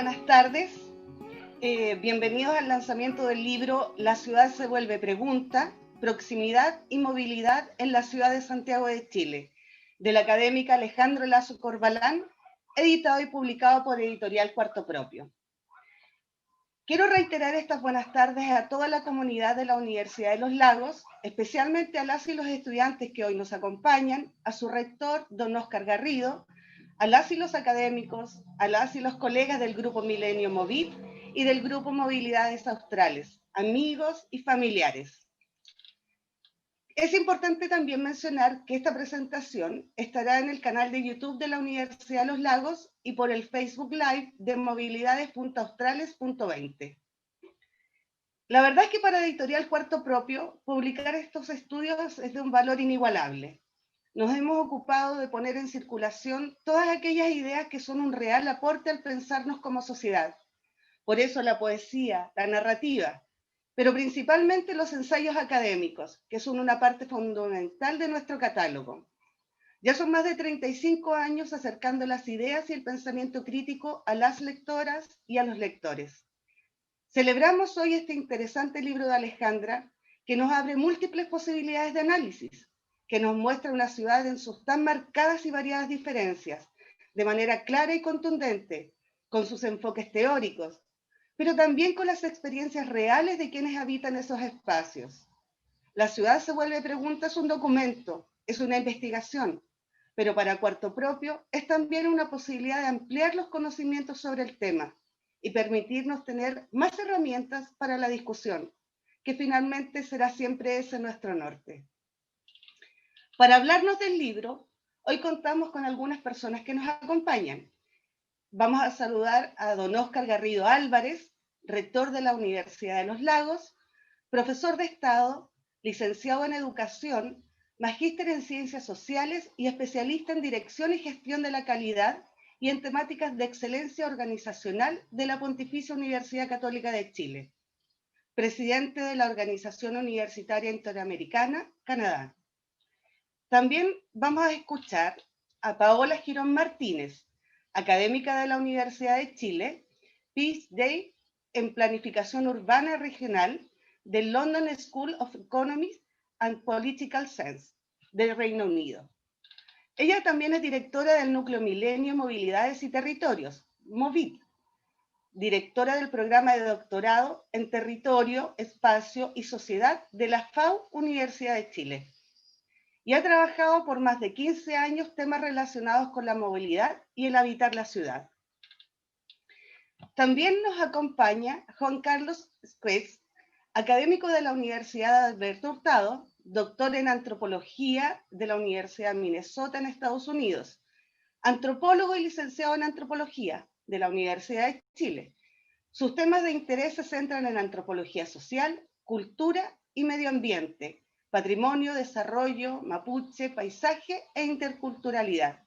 buenas tardes. Bienvenidos al lanzamiento del libro La ciudad se vuelve pregunta, proximidad y movilidad en la ciudad de Santiago de Chile, de la académica Alejandro Lazo Corbalán, editado y publicado por Editorial Cuarto Propio. Quiero reiterar estas buenas tardes a toda la comunidad de la Universidad de los Lagos, especialmente a las y los estudiantes que hoy nos acompañan, a su rector, don Óscar Garrido, a las y los académicos, a las y los colegas del Grupo Milenio Movit y del Grupo Movilidades Australes, amigos y familiares. Es importante también mencionar que esta presentación estará en el canal de YouTube de la Universidad de los Lagos y por el Facebook Live de movilidades.australes.20. La verdad es que para Editorial Cuarto Propio, publicar estos estudios es de un valor inigualable. Nos hemos ocupado de poner en circulación todas aquellas ideas que son un real aporte al pensarnos como sociedad. Por eso la poesía, la narrativa, pero principalmente los ensayos académicos, que son una parte fundamental de nuestro catálogo. Ya son más de 35 años acercando las ideas y el pensamiento crítico a las lectoras y a los lectores. Celebramos hoy este interesante libro de Alejandra, que nos abre múltiples posibilidades de análisis, que nos muestra una ciudad en sus tan marcadas y variadas diferencias, de manera clara y contundente, con sus enfoques teóricos, pero también con las experiencias reales de quienes habitan esos espacios. La ciudad se vuelve pregunta, es un documento, es una investigación, pero para Cuarto Propio es también una posibilidad de ampliar los conocimientos sobre el tema y permitirnos tener más herramientas para la discusión, que finalmente será siempre ese nuestro norte. Para hablarnos del libro, hoy contamos con algunas personas que nos acompañan. Vamos a saludar a don Óscar Garrido Álvarez, rector de la Universidad de los Lagos, profesor de Estado, licenciado en Educación, magíster en Ciencias Sociales y especialista en Dirección y Gestión de la Calidad y en temáticas de excelencia organizacional de la Pontificia Universidad Católica de Chile, presidente de la Organización Universitaria Interamericana, Canadá. También vamos a escuchar a Paola Girón Martínez, académica de la Universidad de Chile, PhD en Planificación Urbana Regional del London School of Economics and Political Science del Reino Unido. Ella también es directora del Núcleo Milenio, Movilidades y Territorios, MOVIT, directora del programa de doctorado en Territorio, Espacio y Sociedad de la FAU Universidad de Chile. Y ha trabajado por más de 15 años temas relacionados con la movilidad y el habitar la ciudad. También nos acompaña Juan Carlos Squez, académico de la Universidad Alberto Hurtado, doctor en antropología de la Universidad de Minnesota en Estados Unidos, antropólogo y licenciado en antropología de la Universidad de Chile. Sus temas de interés se centran en antropología social, cultura y medio ambiente, patrimonio, desarrollo, mapuche, paisaje e interculturalidad.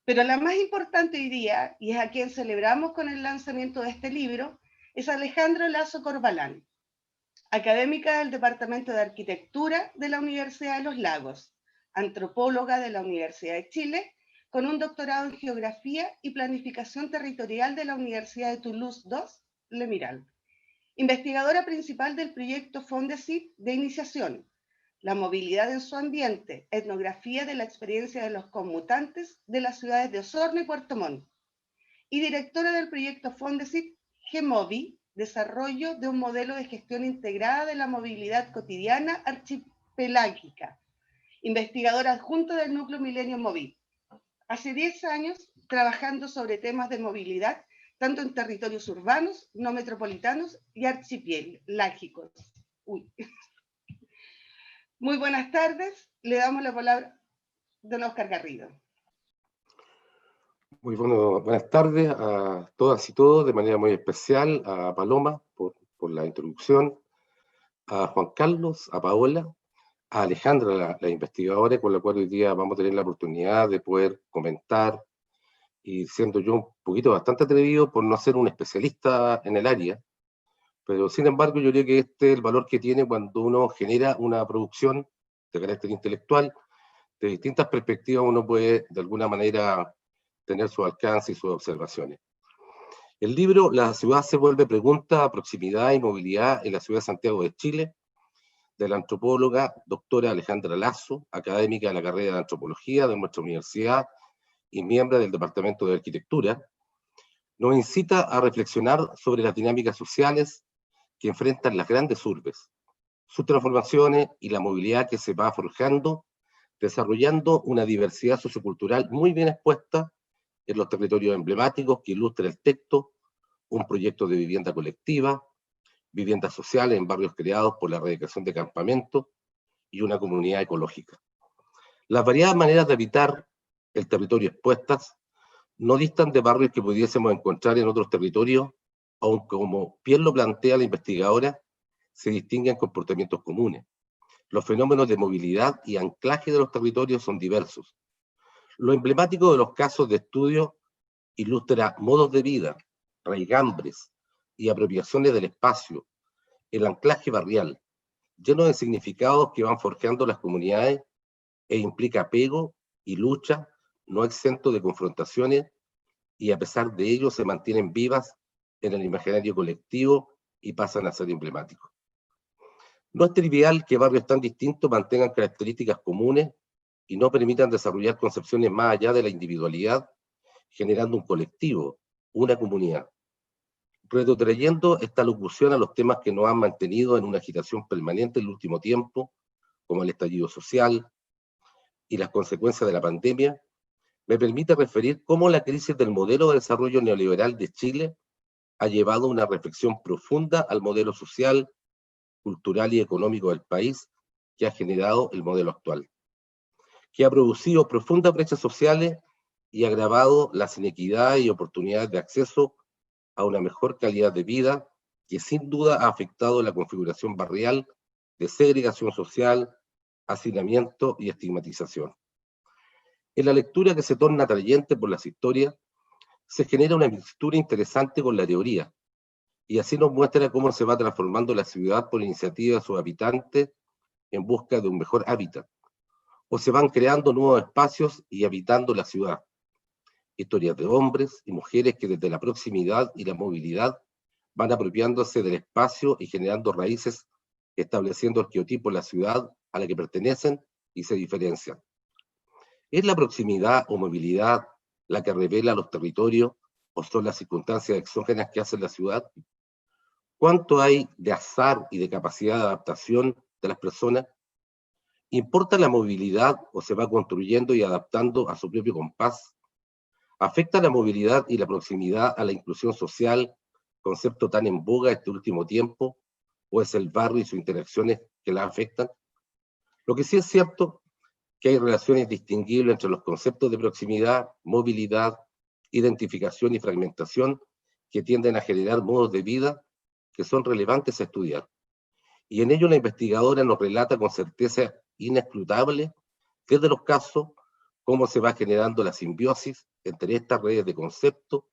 Pero la más importante hoy día, y es a quien celebramos con el lanzamiento de este libro, es Alejandro Lazo Corbalán, académica del Departamento de Arquitectura de la Universidad de los Lagos, antropóloga de la Universidad de Chile, con un doctorado en Geografía y Planificación Territorial de la Universidad de Toulouse II, Le Miral, investigadora principal del proyecto Fondesit de Iniciación, la movilidad en su ambiente, etnografía de la experiencia de los conmutantes de las ciudades de Osorno y Puerto Montt, y directora del proyecto Fondesit GEMOVI, desarrollo de un modelo de gestión integrada de la movilidad cotidiana archipelágica, investigadora adjunta del Núcleo Milenio Movit. Hace 10 años trabajando sobre temas de movilidad, tanto en territorios urbanos, no metropolitanos y archipelágicos. Muy buenas tardes, le damos la palabra a don Óscar Garrido. Muy buenas tardes a todas y todos, de manera muy especial a Paloma por la introducción, a Juan Carlos, a Paola, a Alejandra, la investigadora, con la cual hoy día vamos a tener la oportunidad de poder comentar, y siendo yo un poquito bastante atrevido por no ser un especialista en el área, pero sin embargo yo creo que este es el valor que tiene cuando uno genera una producción de carácter intelectual, de distintas perspectivas uno puede de alguna manera tener su alcance y sus observaciones. El libro La ciudad se vuelve pregunta, proximidad y movilidad en la ciudad de Santiago de Chile, de la antropóloga doctora Alejandra Lazo, académica de la carrera de antropología de nuestra universidad y miembro del Departamento de Arquitectura, nos incita a reflexionar sobre las dinámicas sociales que enfrentan las grandes urbes, sus transformaciones y la movilidad que se va forjando, desarrollando una diversidad sociocultural muy bien expuesta en los territorios emblemáticos que ilustra el texto, un proyecto de vivienda colectiva, viviendas sociales en barrios creados por la erradicación de campamentos y una comunidad ecológica. Las variadas maneras de habitar el territorio expuestas no distan de barrios que pudiésemos encontrar en otros territorios, aunque como bien lo plantea la investigadora, se distinguen comportamientos comunes. Los fenómenos de movilidad y anclaje de los territorios son diversos. Lo emblemático de los casos de estudio ilustra modos de vida, raigambres y apropiaciones del espacio, el anclaje barrial, lleno de significados que van forjando las comunidades e implica apego y lucha, no exento de confrontaciones, y a pesar de ello se mantienen vivas en el imaginario colectivo y pasan a ser emblemáticos. No es trivial que barrios tan distintos mantengan características comunes y no permitan desarrollar concepciones más allá de la individualidad, generando un colectivo, una comunidad. Retrotrayendo esta locución a los temas que nos han mantenido en una agitación permanente en el último tiempo, como el estallido social y las consecuencias de la pandemia, me permite referir cómo la crisis del modelo de desarrollo neoliberal de Chile ha llevado una reflexión profunda al modelo social, cultural y económico del país que ha generado el modelo actual, que ha producido profundas brechas sociales y agravado las inequidades y oportunidades de acceso a una mejor calidad de vida, que sin duda ha afectado la configuración barrial de segregación social, hacinamiento y estigmatización. En la lectura que se torna atrayente por las historias, se genera una mixtura interesante con la teoría, y así nos muestra cómo se va transformando la ciudad por iniciativa de sus habitantes en busca de un mejor hábitat, o se van creando nuevos espacios y habitando la ciudad. Historias de hombres y mujeres que desde la proximidad y la movilidad van apropiándose del espacio y generando raíces, estableciendo arqueotipos en la ciudad a la que pertenecen y se diferencian. ¿Es la proximidad o movilidad la que revela los territorios o son las circunstancias exógenas que hacen la ciudad? ¿Cuánto hay de azar y de capacidad de adaptación de las personas? ¿Importa la movilidad o se va construyendo y adaptando a su propio compás? ¿Afecta la movilidad y la proximidad a la inclusión social, concepto tan en boga este último tiempo, o es el barrio y sus interacciones que la afectan? Lo que sí es cierto que hay relaciones distinguibles entre los conceptos de proximidad, movilidad, identificación y fragmentación que tienden a generar modos de vida que son relevantes a estudiar. Y en ello la investigadora nos relata con certeza inescrutable desde los casos cómo se va generando la simbiosis entre estas redes de conceptos,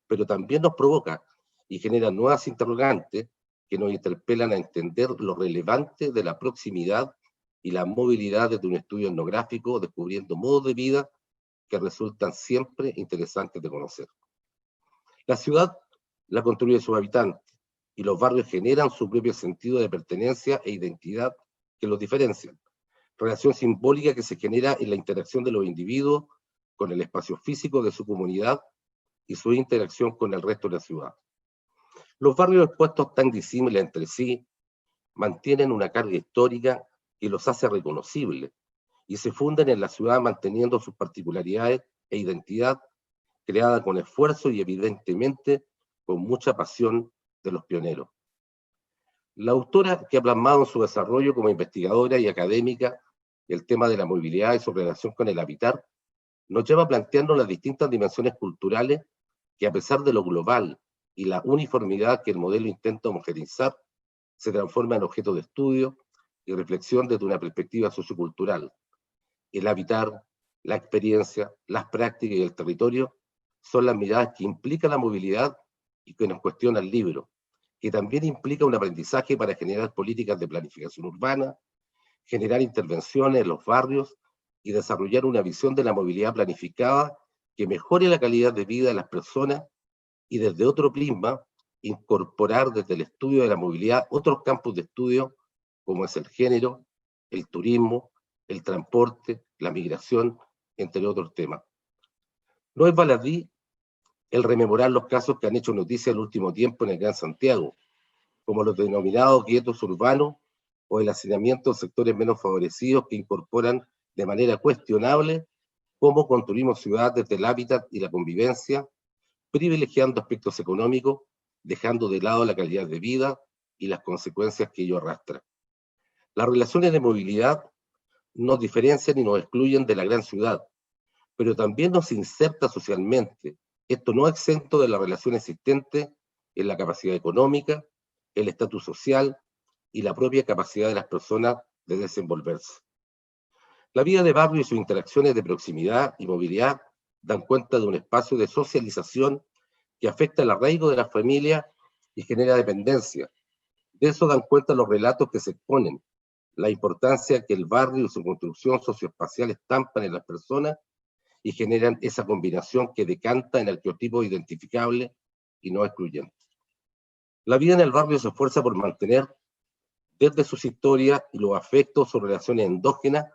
pero también nos provoca y genera nuevas interrogantes que nos interpelan a entender lo relevante de la proximidad y la movilidad desde un estudio etnográfico, descubriendo modos de vida que resultan siempre interesantes de conocer. La ciudad la construye sus habitantes y los barrios generan su propio sentido de pertenencia e identidad que los diferencian. Relación simbólica que se genera en la interacción de los individuos con el espacio físico de su comunidad y su interacción con el resto de la ciudad. Los barrios expuestos tan disímiles entre sí mantienen una carga histórica que los hace reconocibles y se funden en la ciudad manteniendo sus particularidades e identidad creada con esfuerzo y evidentemente con mucha pasión de los pioneros. La autora, que ha plasmado en su desarrollo como investigadora y académica el tema de la movilidad y su relación con el habitar, nos lleva planteando las distintas dimensiones culturales que, a pesar de lo global y la uniformidad que el modelo intenta homogeneizar, se transforma en objeto de estudio y reflexión desde una perspectiva sociocultural. El habitar, la experiencia, las prácticas y el territorio son las miradas que implica la movilidad y que nos cuestiona el libro, que también implica un aprendizaje para generar políticas de planificación urbana, generar intervenciones en los barrios y desarrollar una visión de la movilidad planificada que mejore la calidad de vida de las personas y desde otro prisma incorporar desde el estudio de la movilidad otros campos de estudio como es el género, el turismo, el transporte, la migración, entre otros temas. No es baladí el rememorar los casos que han hecho noticia el último tiempo en el Gran Santiago, como los denominados guetos urbanos o el hacinamiento de sectores menos favorecidos que incorporan de manera cuestionable cómo construimos ciudad desde el hábitat y la convivencia, privilegiando aspectos económicos, dejando de lado la calidad de vida y las consecuencias que ello arrastra. Las relaciones de movilidad nos diferencian y nos excluyen de la gran ciudad, pero también nos inserta socialmente. Esto no exento de la relación existente en la capacidad económica, el estatus social y la propia capacidad de las personas de desenvolverse. La vida de barrio y sus interacciones de proximidad y movilidad dan cuenta de un espacio de socialización que afecta el arraigo de la familia y genera dependencia. De eso dan cuenta los relatos que se exponen, la importancia que el barrio y su construcción socioespacial estampan en las personas y generan esa combinación que decanta en arquetipos identificables y no excluyentes. La vida en el barrio se esfuerza por mantener desde sus historias y los afectos o relaciones endógenas,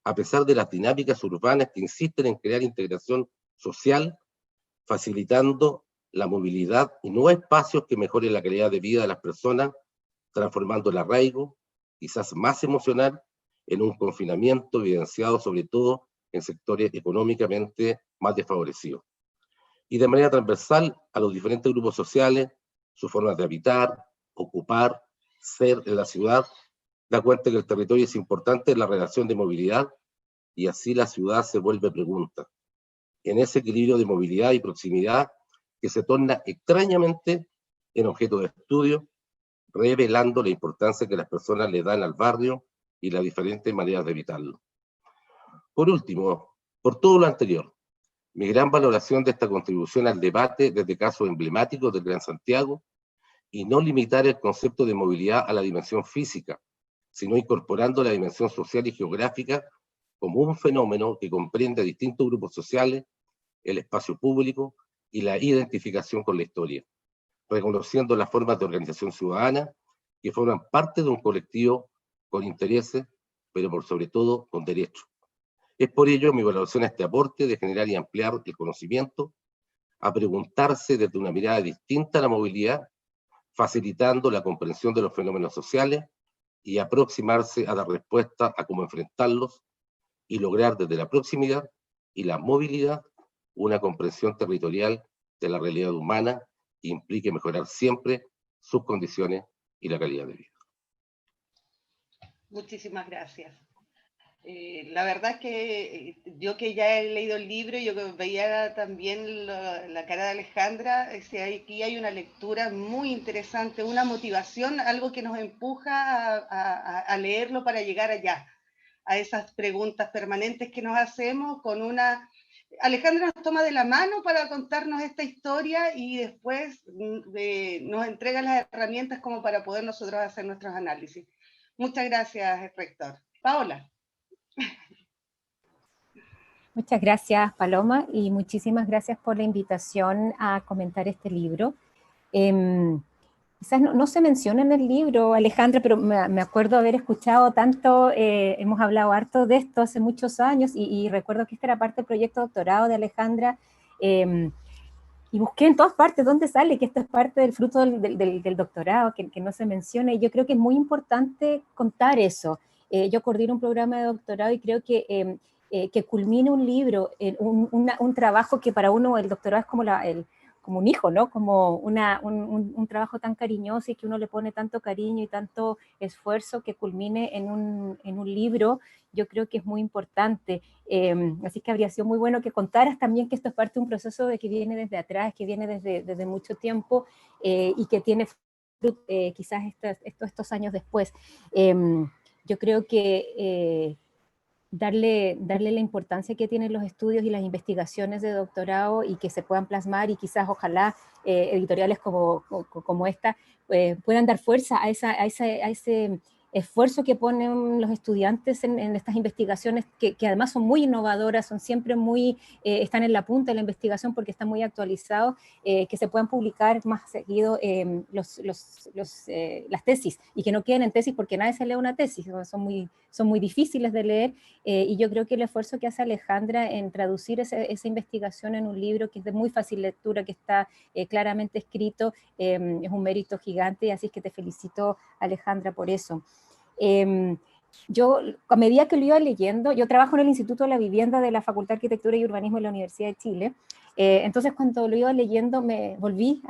a pesar de las dinámicas urbanas que insisten en crear integración social, facilitando la movilidad y nuevos espacios que mejoren la calidad de vida de las personas, transformando el arraigo, quizás más emocional, en un confinamiento evidenciado sobre todo en sectores económicamente más desfavorecidos. Y de manera transversal a los diferentes grupos sociales, sus formas de habitar, ocupar, ser en la ciudad, da cuenta que el territorio es importante en la relación de movilidad y así la ciudad se vuelve pregunta. En ese equilibrio de movilidad y proximidad que se torna extrañamente en objeto de estudio, revelando la importancia que las personas le dan al barrio y las diferentes maneras de evitarlo. Por último, por todo lo anterior, mi gran valoración de esta contribución al debate desde casos emblemáticos del Gran Santiago y no limitar el concepto de movilidad a la dimensión física, sino incorporando la dimensión social y geográfica como un fenómeno que comprende a distintos grupos sociales, el espacio público y la identificación con la historia, reconociendo las formas de organización ciudadana que forman parte de un colectivo con intereses, pero por sobre todo con derechos. Es por ello mi valoración a este aporte de generar y ampliar el conocimiento, a preguntarse desde una mirada distinta a la movilidad, facilitando la comprensión de los fenómenos sociales y aproximarse a dar respuesta a cómo enfrentarlos y lograr desde la proximidad y la movilidad una comprensión territorial de la realidad humana que implique mejorar siempre sus condiciones y la calidad de vida. Muchísimas gracias. La verdad es que yo que ya he leído el libro, yo que veía también la cara de Alejandra, aquí hay una lectura muy interesante, una motivación, algo que nos empuja a leerlo para llegar allá, a esas preguntas permanentes que nos hacemos con una... Alejandra nos toma de la mano para contarnos esta historia y después nos entrega las herramientas como para poder nosotros hacer nuestros análisis. Muchas gracias, rector. Paola. Muchas gracias, Paloma, y muchísimas gracias por la invitación a comentar este libro. Quizás no se menciona en el libro, Alejandra, pero me acuerdo haber escuchado tanto, hemos hablado harto de esto hace muchos años, y recuerdo que esta era parte del proyecto de doctorado de Alejandra, y busqué en todas partes dónde sale, que esto es parte del fruto del doctorado, que no se menciona, y yo creo que es muy importante contar eso. Yo coordino un programa de doctorado y creo que culmine un libro, un trabajo que para uno el doctorado es como un hijo, ¿no? Como un trabajo tan cariñoso y que uno le pone tanto cariño y tanto esfuerzo, que culmine en un libro, yo creo que es muy importante. Así que habría sido muy bueno que contaras también que esto es parte de un proceso de que viene desde atrás, que viene desde mucho tiempo y que tiene quizás estos años después. Yo creo que darle la importancia que tienen los estudios y las investigaciones de doctorado y que se puedan plasmar, y quizás ojalá editoriales como esta puedan dar fuerza a ese esfuerzo que ponen los estudiantes en estas investigaciones, que además son muy innovadoras, son siempre muy, están en la punta de la investigación porque están muy actualizados, que se puedan publicar más seguido las tesis, y que no queden en tesis porque nadie se lee una tesis, son muy difíciles de leer, y yo creo que el esfuerzo que hace Alejandra en traducir esa investigación en un libro que es de muy fácil lectura, que está claramente escrito, es un mérito gigante, así que te felicito, Alejandra, por eso. Yo, a medida que lo iba leyendo, yo trabajo en el Instituto de la Vivienda de la Facultad de Arquitectura y Urbanismo de la Universidad de Chile, entonces cuando lo iba leyendo me volví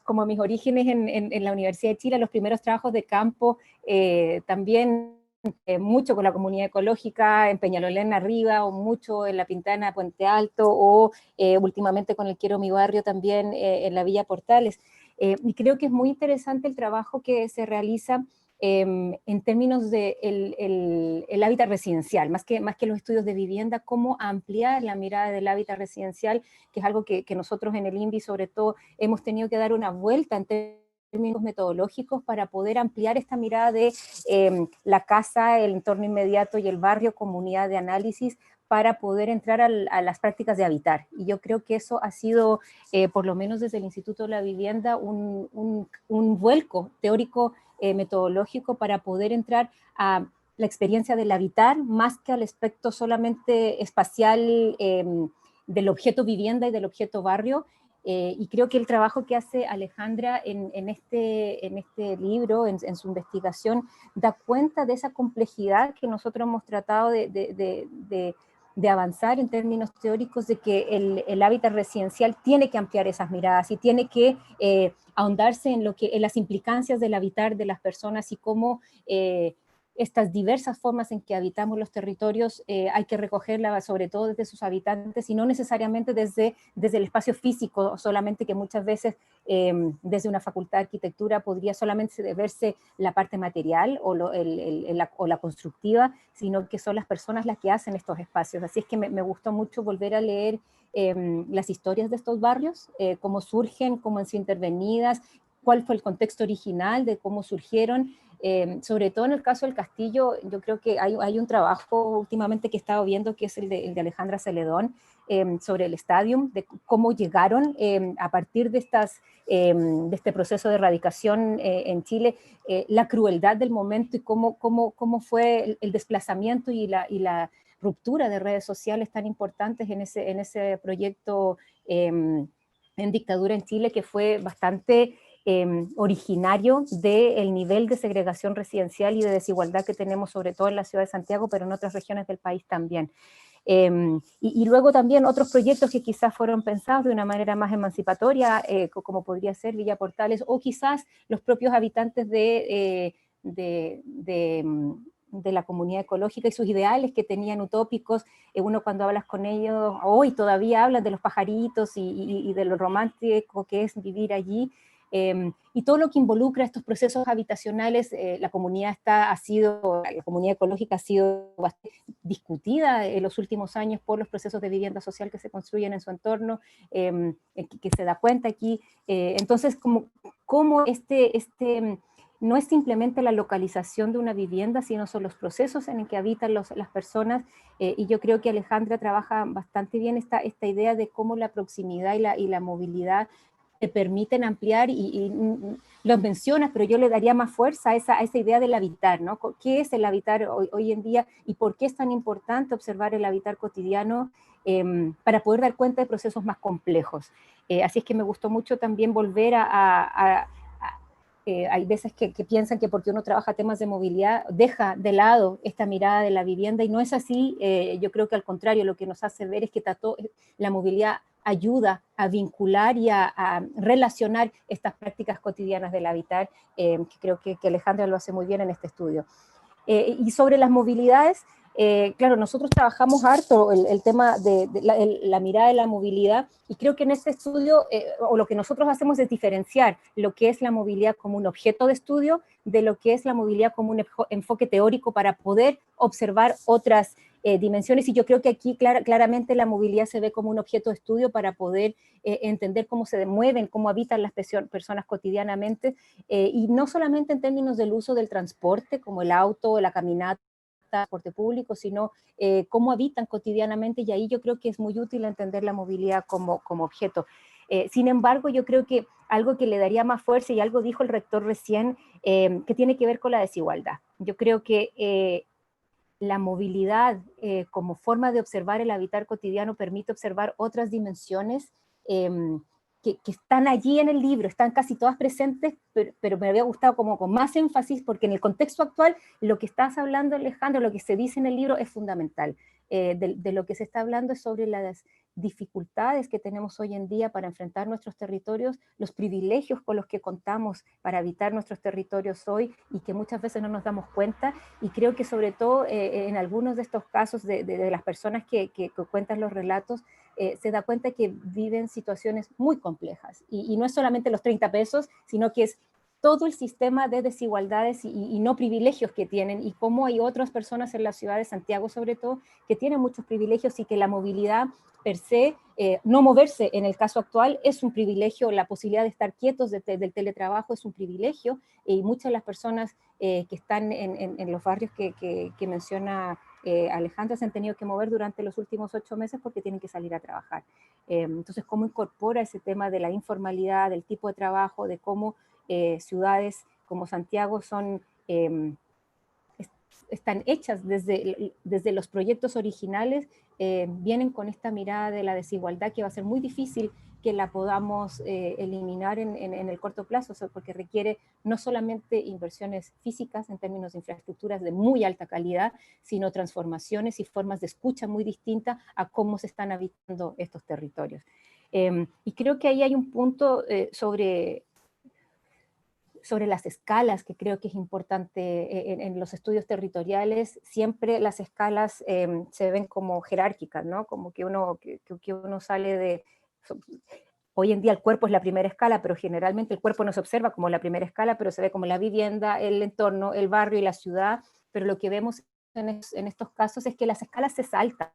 como a mis orígenes en la Universidad de Chile, los primeros trabajos de campo, también mucho con la comunidad ecológica en Peñalolén arriba, o mucho en La Pintana, Puente Alto, o últimamente con el Quiero Mi Barrio también en la Villa Portales. Y creo que es muy interesante el trabajo que se realiza en términos de el hábitat residencial, más que los estudios de vivienda, cómo ampliar la mirada del hábitat residencial, que es algo que nosotros en el INVI sobre todo hemos tenido que dar una vuelta en términos metodológicos para poder ampliar esta mirada de la casa, el entorno inmediato y el barrio, comunidad de análisis, para poder entrar a las prácticas de habitar. Y yo creo que eso ha sido, por lo menos desde el Instituto de la Vivienda, un vuelco teórico metodológico para poder entrar a la experiencia del habitar, más que al aspecto solamente espacial del objeto vivienda y del objeto barrio. Y creo que el trabajo que hace Alejandra en este libro, en su investigación, da cuenta de esa complejidad que nosotros hemos tratado de avanzar en términos teóricos, de que el hábitat residencial tiene que ampliar esas miradas y tiene que ahondarse en las implicancias del habitar de las personas, y cómo estas diversas formas en que habitamos los territorios hay que recogerlas sobre todo desde sus habitantes, y no necesariamente desde el espacio físico solamente, que muchas veces desde una facultad de arquitectura podría solamente verse la parte material o la constructiva, sino que son las personas las que hacen estos espacios. Así es que me gustó mucho volver a leer las historias de estos barrios, cómo surgen, cómo han sido intervenidas, cuál fue el contexto original de cómo surgieron. Sobre todo en el caso del Castillo, yo creo que hay un trabajo últimamente que he estado viendo, que es el de Alejandra Celedón, sobre el Stadium, de cómo llegaron a partir de este proceso de erradicación en Chile, la crueldad del momento, y cómo fue el desplazamiento y la ruptura de redes sociales tan importantes en ese proyecto en dictadura en Chile, que fue bastante originario del nivel de segregación residencial y de desigualdad que tenemos, sobre todo en la ciudad de Santiago, pero en otras regiones del país también. Y luego también otros proyectos que quizás fueron pensados de una manera más emancipatoria, como podría ser Villa Portales, o quizás los propios habitantes de la comunidad ecológica y sus ideales que tenían utópicos. Uno cuando hablas con ellos, hoy todavía hablan de los pajaritos y de lo romántico que es vivir allí. Y todo lo que involucra estos procesos habitacionales, la comunidad ecológica ha sido bastante discutida en los últimos años por los procesos de vivienda social que se construyen en su entorno, que se da cuenta aquí. Entonces, como no es simplemente la localización de una vivienda, sino son los procesos en el que habitan las personas, y yo creo que Alejandra trabaja bastante bien esta idea de cómo la proximidad y la movilidad te permiten ampliar, y los mencionas, pero yo le daría más fuerza a esa idea del habitar, ¿no? ¿Qué es el habitar hoy en día, y por qué es tan importante observar el habitar cotidiano para poder dar cuenta de procesos más complejos? Así es que me gustó mucho también volver hay veces que piensan que porque uno trabaja temas de movilidad deja de lado esta mirada de la vivienda, y no es así. Yo creo que al contrario, lo que nos hace ver es que la movilidad ayuda a vincular y a relacionar estas prácticas cotidianas del habitar, que creo que Alejandra lo hace muy bien en este estudio. Y sobre las movilidades, claro, nosotros trabajamos harto el tema de la mirada de la movilidad, y creo que en este estudio, o lo que nosotros hacemos es diferenciar lo que es la movilidad como un objeto de estudio de lo que es la movilidad como un enfoque teórico para poder observar otras dimensiones, y yo creo que aquí claramente la movilidad se ve como un objeto de estudio para poder entender cómo se mueven, cómo habitan las personas cotidianamente, y no solamente en términos del uso del transporte, como el auto, la caminata, transporte público, sino cómo habitan cotidianamente, y ahí yo creo que es muy útil entender la movilidad como objeto. Sin embargo, yo creo que algo que le daría más fuerza, y algo dijo el rector recién, que tiene que ver con la desigualdad. Yo creo que la movilidad como forma de observar el habitar cotidiano permite observar otras dimensiones que están allí en el libro, están casi todas presentes, pero me había gustado como con más énfasis, porque en el contexto actual lo que estás hablando, Alejandro, lo que se dice en el libro es fundamental. De lo que se está hablando es sobre las dificultades que tenemos hoy en día para enfrentar nuestros territorios, los privilegios con los que contamos para habitar nuestros territorios hoy, y que muchas veces no nos damos cuenta, y creo que sobre todo en algunos de estos casos de las personas que cuentan los relatos, se da cuenta que viven situaciones muy complejas, y no es solamente los 30 pesos, sino que es todo el sistema de desigualdades y no privilegios que tienen, y cómo hay otras personas en la ciudad de Santiago sobre todo, que tienen muchos privilegios, y que la movilidad per se, no moverse en el caso actual es un privilegio, la posibilidad de estar quietos del teletrabajo es un privilegio, y muchas de las personas que están en los barrios que menciona Alejandra se han tenido que mover durante los últimos 8 meses porque tienen que salir a trabajar. Entonces, ¿cómo incorpora ese tema de la informalidad, del tipo de trabajo, de cómo ciudades como Santiago están hechas desde los proyectos originales, vienen con esta mirada de la desigualdad que va a ser muy difícil que la podamos eliminar en el corto plazo, porque requiere no solamente inversiones físicas en términos de infraestructuras de muy alta calidad, sino transformaciones y formas de escucha muy distintas a cómo se están habitando estos territorios. Y creo que ahí hay un punto sobre las escalas, que creo que es importante en los estudios territoriales. Siempre las escalas se ven como jerárquicas, ¿no? Como que uno sale de... Hoy en día el cuerpo es la primera escala, pero generalmente el cuerpo no se observa como la primera escala, pero se ve como la vivienda, el entorno, el barrio y la ciudad, pero lo que vemos en estos casos es que las escalas se saltan.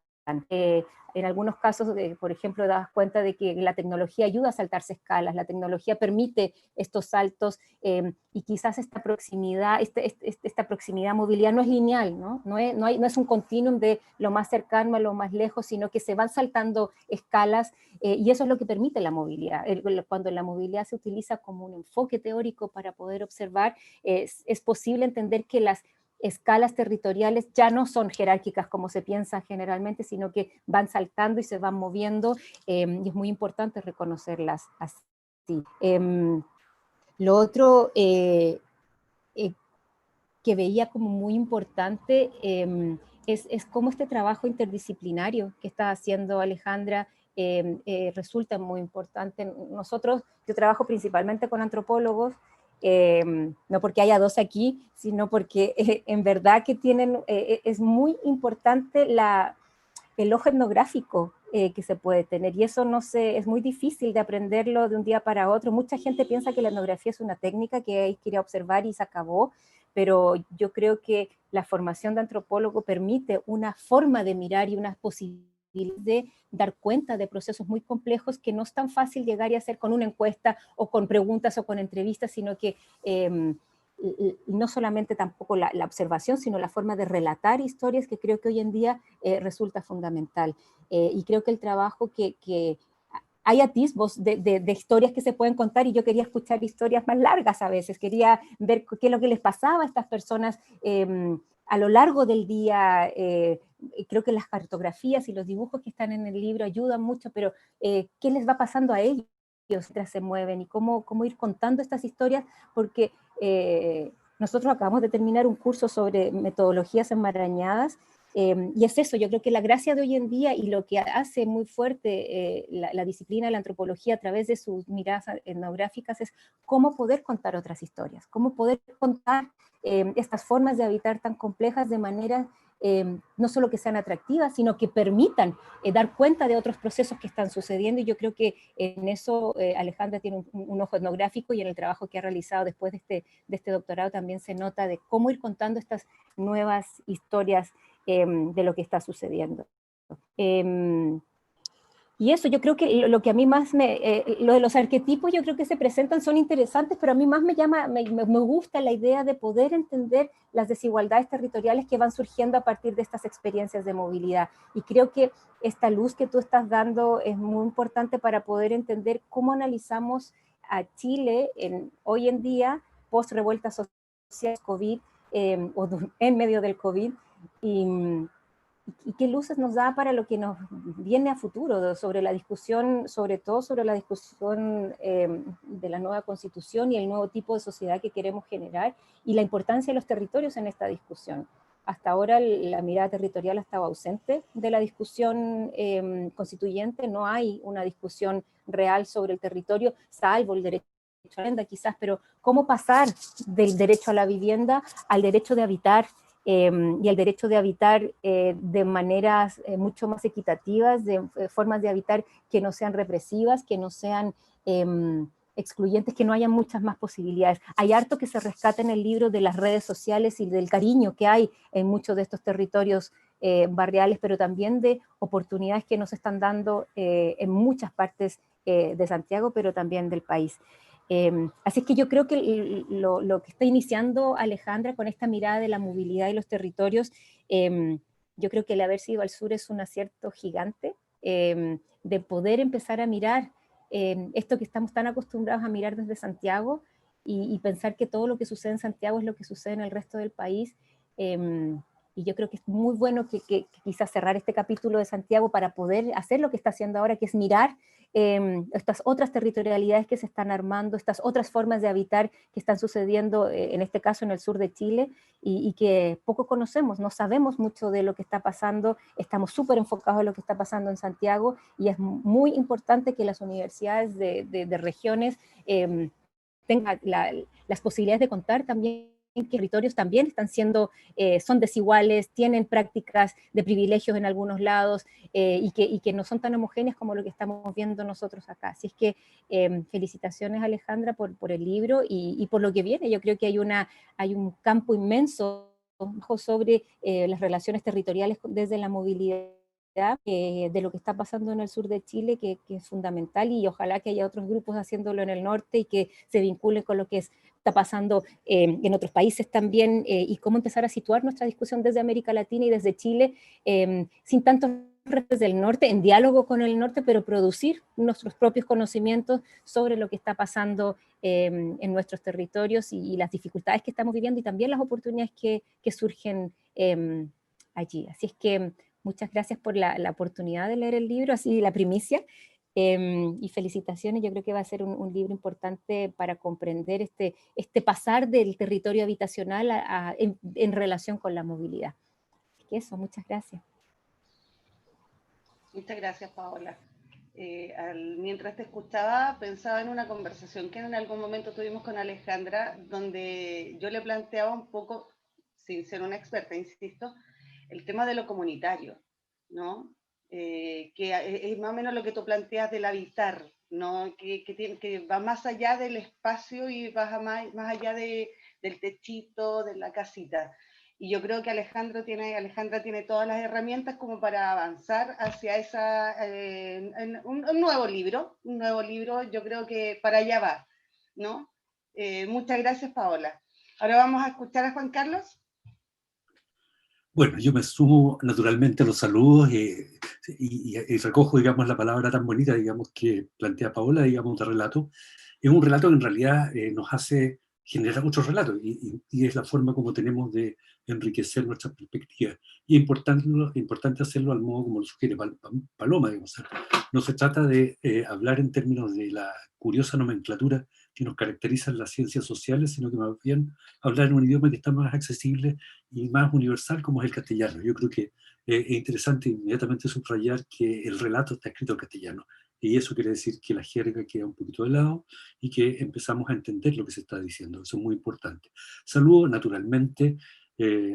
En algunos casos, por ejemplo, das cuenta de que la tecnología ayuda a saltarse escalas, la tecnología permite estos saltos, y quizás esta proximidad, esta proximidad movilidad no es lineal, ¿no? No es un continuum de lo más cercano a lo más lejos, sino que se van saltando escalas, y eso es lo que permite la movilidad. Cuando la movilidad se utiliza como un enfoque teórico para poder observar, es posible entender que las escalas territoriales ya no son jerárquicas como se piensa generalmente, sino que van saltando y se van moviendo, y es muy importante reconocerlas así. Lo otro que veía como muy importante es cómo este trabajo interdisciplinario que está haciendo Alejandra resulta muy importante. Yo trabajo principalmente con antropólogos, no porque haya dos aquí, sino porque en verdad que es muy importante el ojo etnográfico que se puede tener, y eso no sé, es muy difícil de aprenderlo de un día para otro. Mucha gente piensa que la etnografía es una técnica que hay que ir a observar y se acabó, pero yo creo que la formación de antropólogo permite una forma de mirar y una posibilidad de dar cuenta de procesos muy complejos que no es tan fácil llegar y hacer con una encuesta o con preguntas o con entrevistas, sino que no solamente tampoco la observación, sino la forma de relatar historias, que creo que hoy en día resulta fundamental. Y creo que el trabajo que hay atisbos de historias que se pueden contar, y yo quería escuchar historias más largas a veces, quería ver qué es lo que les pasaba a estas personas a lo largo del día. Creo que las cartografías y los dibujos que están en el libro ayudan mucho, pero ¿qué les va pasando a ellos mientras se mueven? Y cómo ir contando estas historias, porque nosotros acabamos de terminar un curso sobre metodologías enmarañadas, y es eso, yo creo que la gracia de hoy en día y lo que hace muy fuerte la disciplina de la antropología a través de sus miradas etnográficas es cómo poder contar otras historias, cómo poder contar estas formas de habitar tan complejas de manera no solo que sean atractivas, sino que permitan dar cuenta de otros procesos que están sucediendo, y yo creo que en eso Alejandra tiene un ojo etnográfico, y en el trabajo que ha realizado después de este doctorado también se nota de cómo ir contando estas nuevas historias de lo que está sucediendo. Y eso, yo creo que lo que a mí más lo de los arquetipos yo creo que se presentan son interesantes, pero a mí más me gusta la idea de poder entender las desigualdades territoriales que van surgiendo a partir de estas experiencias de movilidad. Y creo que esta luz que tú estás dando es muy importante para poder entender cómo analizamos a Chile hoy en día, post revuelta social, COVID, o en medio del COVID, y qué luces nos da para lo que nos viene a futuro, sobre la discusión, sobre todo sobre la discusión de la nueva constitución y el nuevo tipo de sociedad que queremos generar, y la importancia de los territorios en esta discusión. Hasta ahora la mirada territorial ha estado ausente de la discusión constituyente, no hay una discusión real sobre el territorio, salvo el derecho a la vivienda quizás, pero ¿cómo pasar del derecho a la vivienda al derecho de habitar? Y el derecho de habitar de maneras mucho más equitativas, de formas de habitar que no sean represivas, que no sean excluyentes, que no haya muchas más posibilidades. Hay harto que se rescata en el libro de las redes sociales y del cariño que hay en muchos de estos territorios barriales, pero también de oportunidades que nos están dando en muchas partes de Santiago, pero también del país. Así es que yo creo que lo que está iniciando Alejandra con esta mirada de la movilidad y los territorios, yo creo que el haber sido al sur es un acierto gigante, de poder empezar a mirar esto que estamos tan acostumbrados a mirar desde Santiago, y pensar que todo lo que sucede en Santiago es lo que sucede en el resto del país. Y yo creo que es muy bueno que quizás cerrar este capítulo de Santiago para poder hacer lo que está haciendo ahora, que es mirar estas otras territorialidades que se están armando, estas otras formas de habitar que están sucediendo, en este caso en el sur de Chile, y que poco conocemos, no sabemos mucho de lo que está pasando, estamos súper enfocados en lo que está pasando en Santiago, y es muy importante que las universidades de regiones tengan las posibilidades de contar también que territorios también están siendo, son desiguales, tienen prácticas de privilegios en algunos lados, y que no son tan homogéneas como lo que estamos viendo nosotros acá. Así es que felicitaciones, Alejandra, por el libro y por lo que viene. Yo creo que hay un campo inmenso sobre las relaciones territoriales desde la movilidad, de lo que está pasando en el sur de Chile, que es fundamental, y ojalá que haya otros grupos haciéndolo en el norte y que se vinculen con lo que está pasando en otros países también, y cómo empezar a situar nuestra discusión desde América Latina y desde Chile, sin tantos retos del norte, en diálogo con el norte, pero producir nuestros propios conocimientos sobre lo que está pasando en nuestros territorios, y las dificultades que estamos viviendo y también las oportunidades que surgen allí. Así es que muchas gracias por la oportunidad de leer el libro, así la primicia, y felicitaciones. Yo creo que va a ser un libro importante para comprender este pasar del territorio habitacional en relación con la movilidad. Así que eso, muchas gracias. Muchas gracias, Paola. Mientras te escuchaba, pensaba en una conversación que en algún momento tuvimos con Alejandra, donde yo le planteaba un poco, sin ser una experta, insisto, el tema de lo comunitario, ¿no? Que es más o menos lo que tú planteas del habitar, ¿no? Que va más allá del espacio y va más allá del techito, de la casita. Y yo creo que Alejandra tiene todas las herramientas como para avanzar hacia un nuevo libro, yo creo que para allá va, ¿no? Muchas gracias, Paola. Ahora vamos a escuchar a Juan Carlos. Bueno, yo me sumo naturalmente a los saludos y recojo, digamos, la palabra tan bonita, digamos, que plantea Paola, digamos, de relato. Es un relato que en realidad nos hace generar muchos relatos y es la forma como tenemos de enriquecer nuestras perspectivas. Y es importante hacerlo al modo como lo sugiere Paloma, digamos. No se trata de hablar en términos de la curiosa nomenclatura que nos caracteriza en las ciencias sociales, sino que más bien hablar en un idioma que está más accesible y más universal, como es el castellano. Yo creo que es interesante inmediatamente subrayar que el relato está escrito en castellano, y eso quiere decir que la jerga queda un poquito de lado y que empezamos a entender lo que se está diciendo. Eso es muy importante. Saludo naturalmente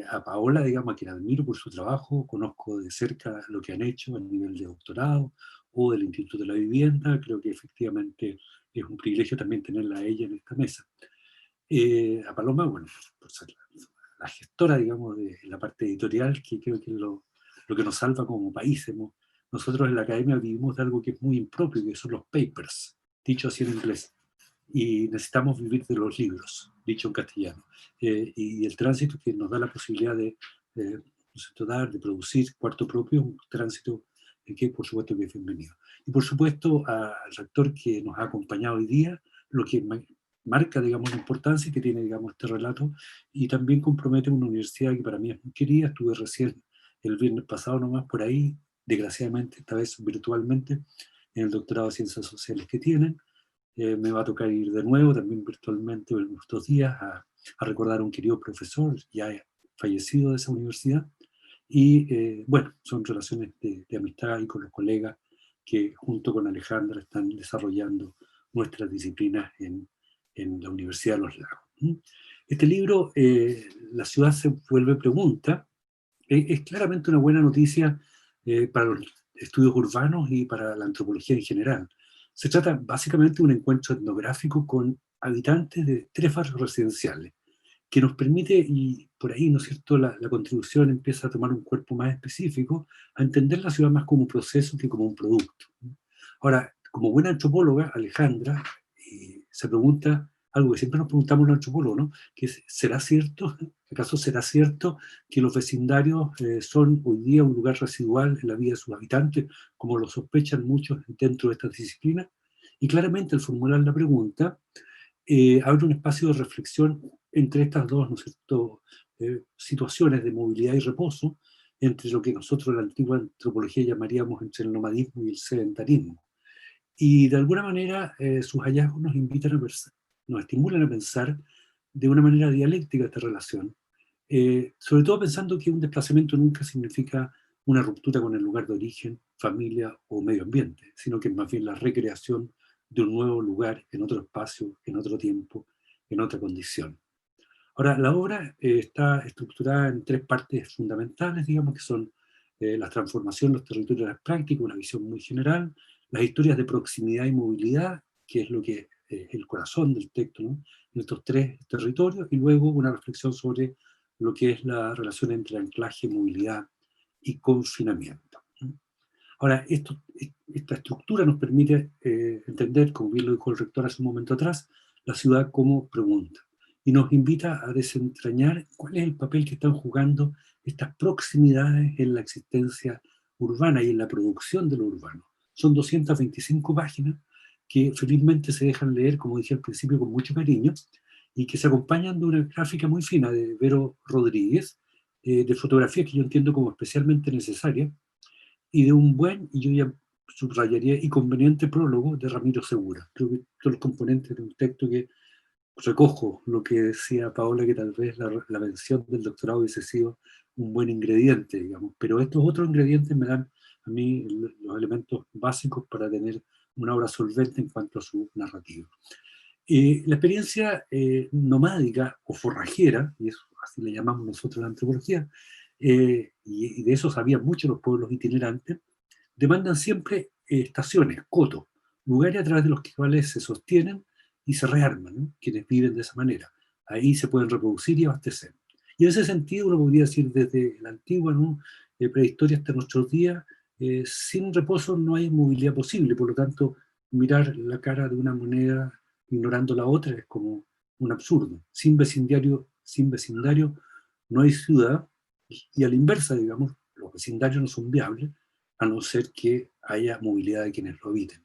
a Paola, digamos, a quien admiro por su trabajo, conozco de cerca lo que han hecho a nivel de doctorado o del Instituto de la Vivienda. Creo que efectivamente es un privilegio también tenerla a ella en esta mesa. A Paloma, bueno, por ser la gestora, digamos, de la parte editorial, que creo que es lo que nos salva como país. Nosotros en la academia vivimos de algo que es muy impropio, que son los papers, dicho así en inglés. Y necesitamos vivir de los libros, dicho en castellano. Y el tránsito que nos da la posibilidad de de producir cuarto propio, un tránsito que por supuesto que es bienvenido. Y por supuesto al rector que nos ha acompañado hoy día, lo que marca, digamos, la importancia que tiene, digamos, este relato, y también compromete una universidad que para mí es muy querida. Estuve recién el viernes pasado nomás por ahí, desgraciadamente, esta vez virtualmente, en el doctorado de Ciencias Sociales que tienen. Me va a tocar ir de nuevo, también virtualmente, en estos días, a recordar a un querido profesor ya fallecido de esa universidad. Y bueno, son relaciones de amistad y con los colegas que junto con Alejandra están desarrollando nuestras disciplinas en la Universidad de los Lagos. Este libro, La ciudad se vuelve pregunta, es claramente una buena noticia para los estudios urbanos y para la antropología en general. Se trata básicamente de un encuentro etnográfico con habitantes de 3 barrios residenciales, que nos permite, y por ahí, ¿no es cierto?, la contribución empieza a tomar un cuerpo más específico, a entender la ciudad más como un proceso que como un producto. Ahora, como buena antropóloga, Alejandra se pregunta algo que siempre nos preguntamos los antropólogos, ¿no? Que ¿será cierto, acaso será cierto que los vecindarios son hoy día un lugar residual en la vida de sus habitantes, como lo sospechan muchos dentro de esta disciplina? Y claramente al formular la pregunta, abre un espacio de reflexión entre estas dos, ¿no es cierto?, situaciones de movilidad y reposo, entre lo que nosotros en la antigua antropología llamaríamos entre el nomadismo y el sedentarismo. Y de alguna manera sus hallazgos nos invitan a pensar, nos estimulan a pensar de una manera dialéctica esta relación, sobre todo pensando que un desplazamiento nunca significa una ruptura con el lugar de origen, familia o medio ambiente, sino que es más bien la recreación de un nuevo lugar en otro espacio, en otro tiempo, en otra condición. Ahora, la obra está estructurada en 3 partes fundamentales, digamos, que son la transformación de los territorios prácticos, una visión muy general, las historias de proximidad y movilidad, que es lo que es el corazón del texto, ¿no?, en estos 3 territorios, y luego una reflexión sobre lo que es la relación entre anclaje, movilidad y confinamiento. Ahora, esta estructura nos permite entender, como bien lo dijo el rector hace un momento atrás, la ciudad como pregunta, y nos invita a desentrañar cuál es el papel que están jugando estas proximidades en la existencia urbana y en la producción de lo urbano. Son 225 páginas que felizmente se dejan leer, como dije al principio, con mucho cariño, y que se acompañan de una gráfica muy fina de Vero Rodríguez, de fotografía que yo entiendo como especialmente necesaria, y de un buen, y yo ya subrayaría, y conveniente prólogo de Ramiro Segura. Creo que todos los componentes de un texto que recojo lo que decía Paola, que tal vez la mención del doctorado hubiese sido un buen ingrediente, digamos, pero estos otros ingredientes me dan a mí los elementos básicos para tener una obra solvente en cuanto a su narrativa. La experiencia nomádica o forrajera, y eso así le llamamos nosotros en la antropología, y de eso sabían mucho los pueblos itinerantes, demandan siempre estaciones, cotos, lugares a través de los cuales se sostienen y se rearman, ¿no?, quienes viven de esa manera. Ahí se pueden reproducir y abastecer. Y en ese sentido uno podría decir desde la antigua, ¿no?, prehistoria hasta nuestros días, sin reposo no hay movilidad posible, por lo tanto mirar la cara de una moneda ignorando la otra es como un absurdo. Sin vecindario no hay ciudad, y a la inversa, digamos, los vecindarios no son viables a no ser que haya movilidad de quienes lo habiten.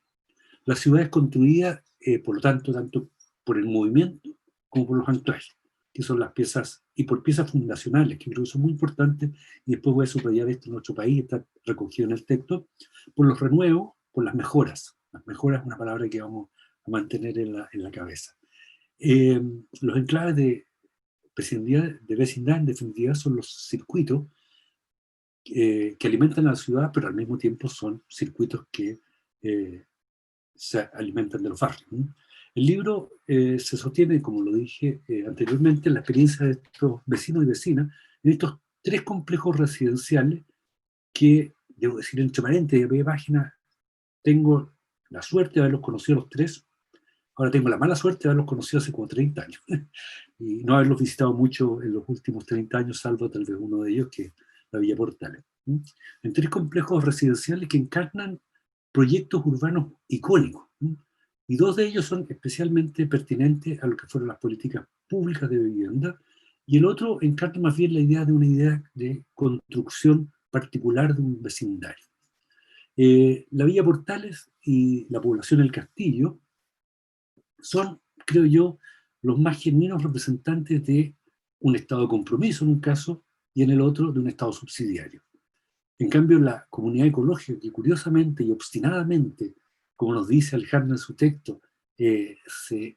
La ciudad es construida, por lo tanto, tanto por el movimiento como por los anclajes, que son las piezas, y por piezas fundacionales, que creo que son muy importantes, y después voy a subrayar esto en nuestro país, está recogido en el texto, por los renuevos, por las mejoras. Las mejoras es una palabra que vamos a mantener en la cabeza. Los enclaves de vecindad, en definitiva, son los circuitos que alimentan a la ciudad, pero al mismo tiempo son circuitos que se alimentan de los barrios, ¿no? El libro se sostiene, como lo dije anteriormente, en la experiencia de estos vecinos y vecinas en estos 3 complejos residenciales que, debo decir entre paréntesis, a media página, tengo la suerte de haberlos conocido los 3, Ahora tengo la mala suerte de haberlos conocido hace como 30 años y no haberlos visitado mucho en los últimos 30 años, salvo tal vez uno de ellos, que es la Villa Portales. En 3 complejos residenciales que encarnan proyectos urbanos icónicos. Y 2 de ellos son especialmente pertinentes a lo que fueron las políticas públicas de vivienda, y el otro encarna más bien la idea de una idea de construcción particular de un vecindario. La Villa Portales y la población del Castillo son, creo yo, los más genuinos representantes de un estado de compromiso en un caso y en el otro de un estado subsidiario. En cambio, la comunidad ecológica, que curiosamente y obstinadamente, como nos dice Alejandra en su texto, se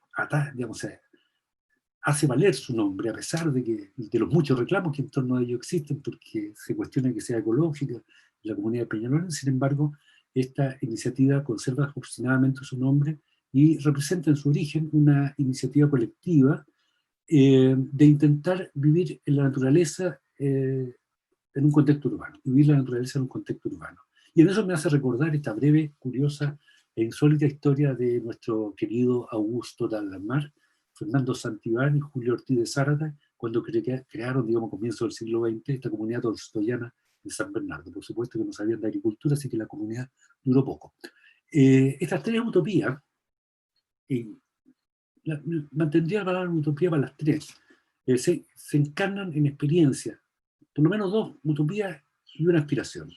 hace valer su nombre, a pesar de los muchos reclamos que en torno a ello existen, porque se cuestiona que sea ecológica la comunidad de Peñalolén. Sin embargo, esta iniciativa conserva obstinadamente su nombre y representa en su origen una iniciativa colectiva de intentar vivir en la naturaleza en un contexto urbano, vivir la naturaleza en un contexto urbano. Y en eso me hace recordar esta breve, curiosa e insólita historia de nuestro querido Augusto Dallamar, Fernando Santibán y Julio Ortiz de Zárate, cuando crearon, digamos, a comienzos del siglo XX, esta comunidad tolstoyana de San Bernardo. Por supuesto que no sabían de agricultura, así que la comunidad duró poco. Estas 3 utopías, mantendría la palabra utopía para las 3, se encarnan en experiencias, por lo menos 2 utopías y una aspiración.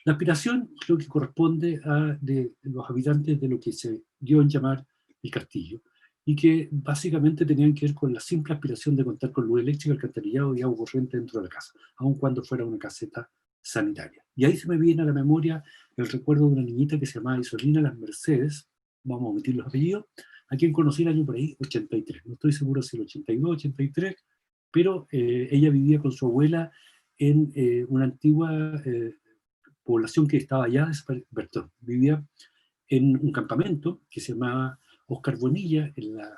La aspiración creo que corresponde a de los habitantes de lo que se dio en llamar el castillo, y que básicamente tenían que ver con la simple aspiración de contar con luz eléctrica, alcantarillado y agua corriente dentro de la casa, aun cuando fuera una caseta sanitaria. Y ahí se me viene a la memoria el recuerdo de una niñita que se llamaba Isolina Las Mercedes, vamos a omitir los apellidos, a quien conocí el año por ahí, 83. No estoy seguro si el 82, 83, pero ella vivía con su abuela en una antigua población que estaba ya desaparecida. Vivía en un campamento que se llamaba Oscar Bonilla, en la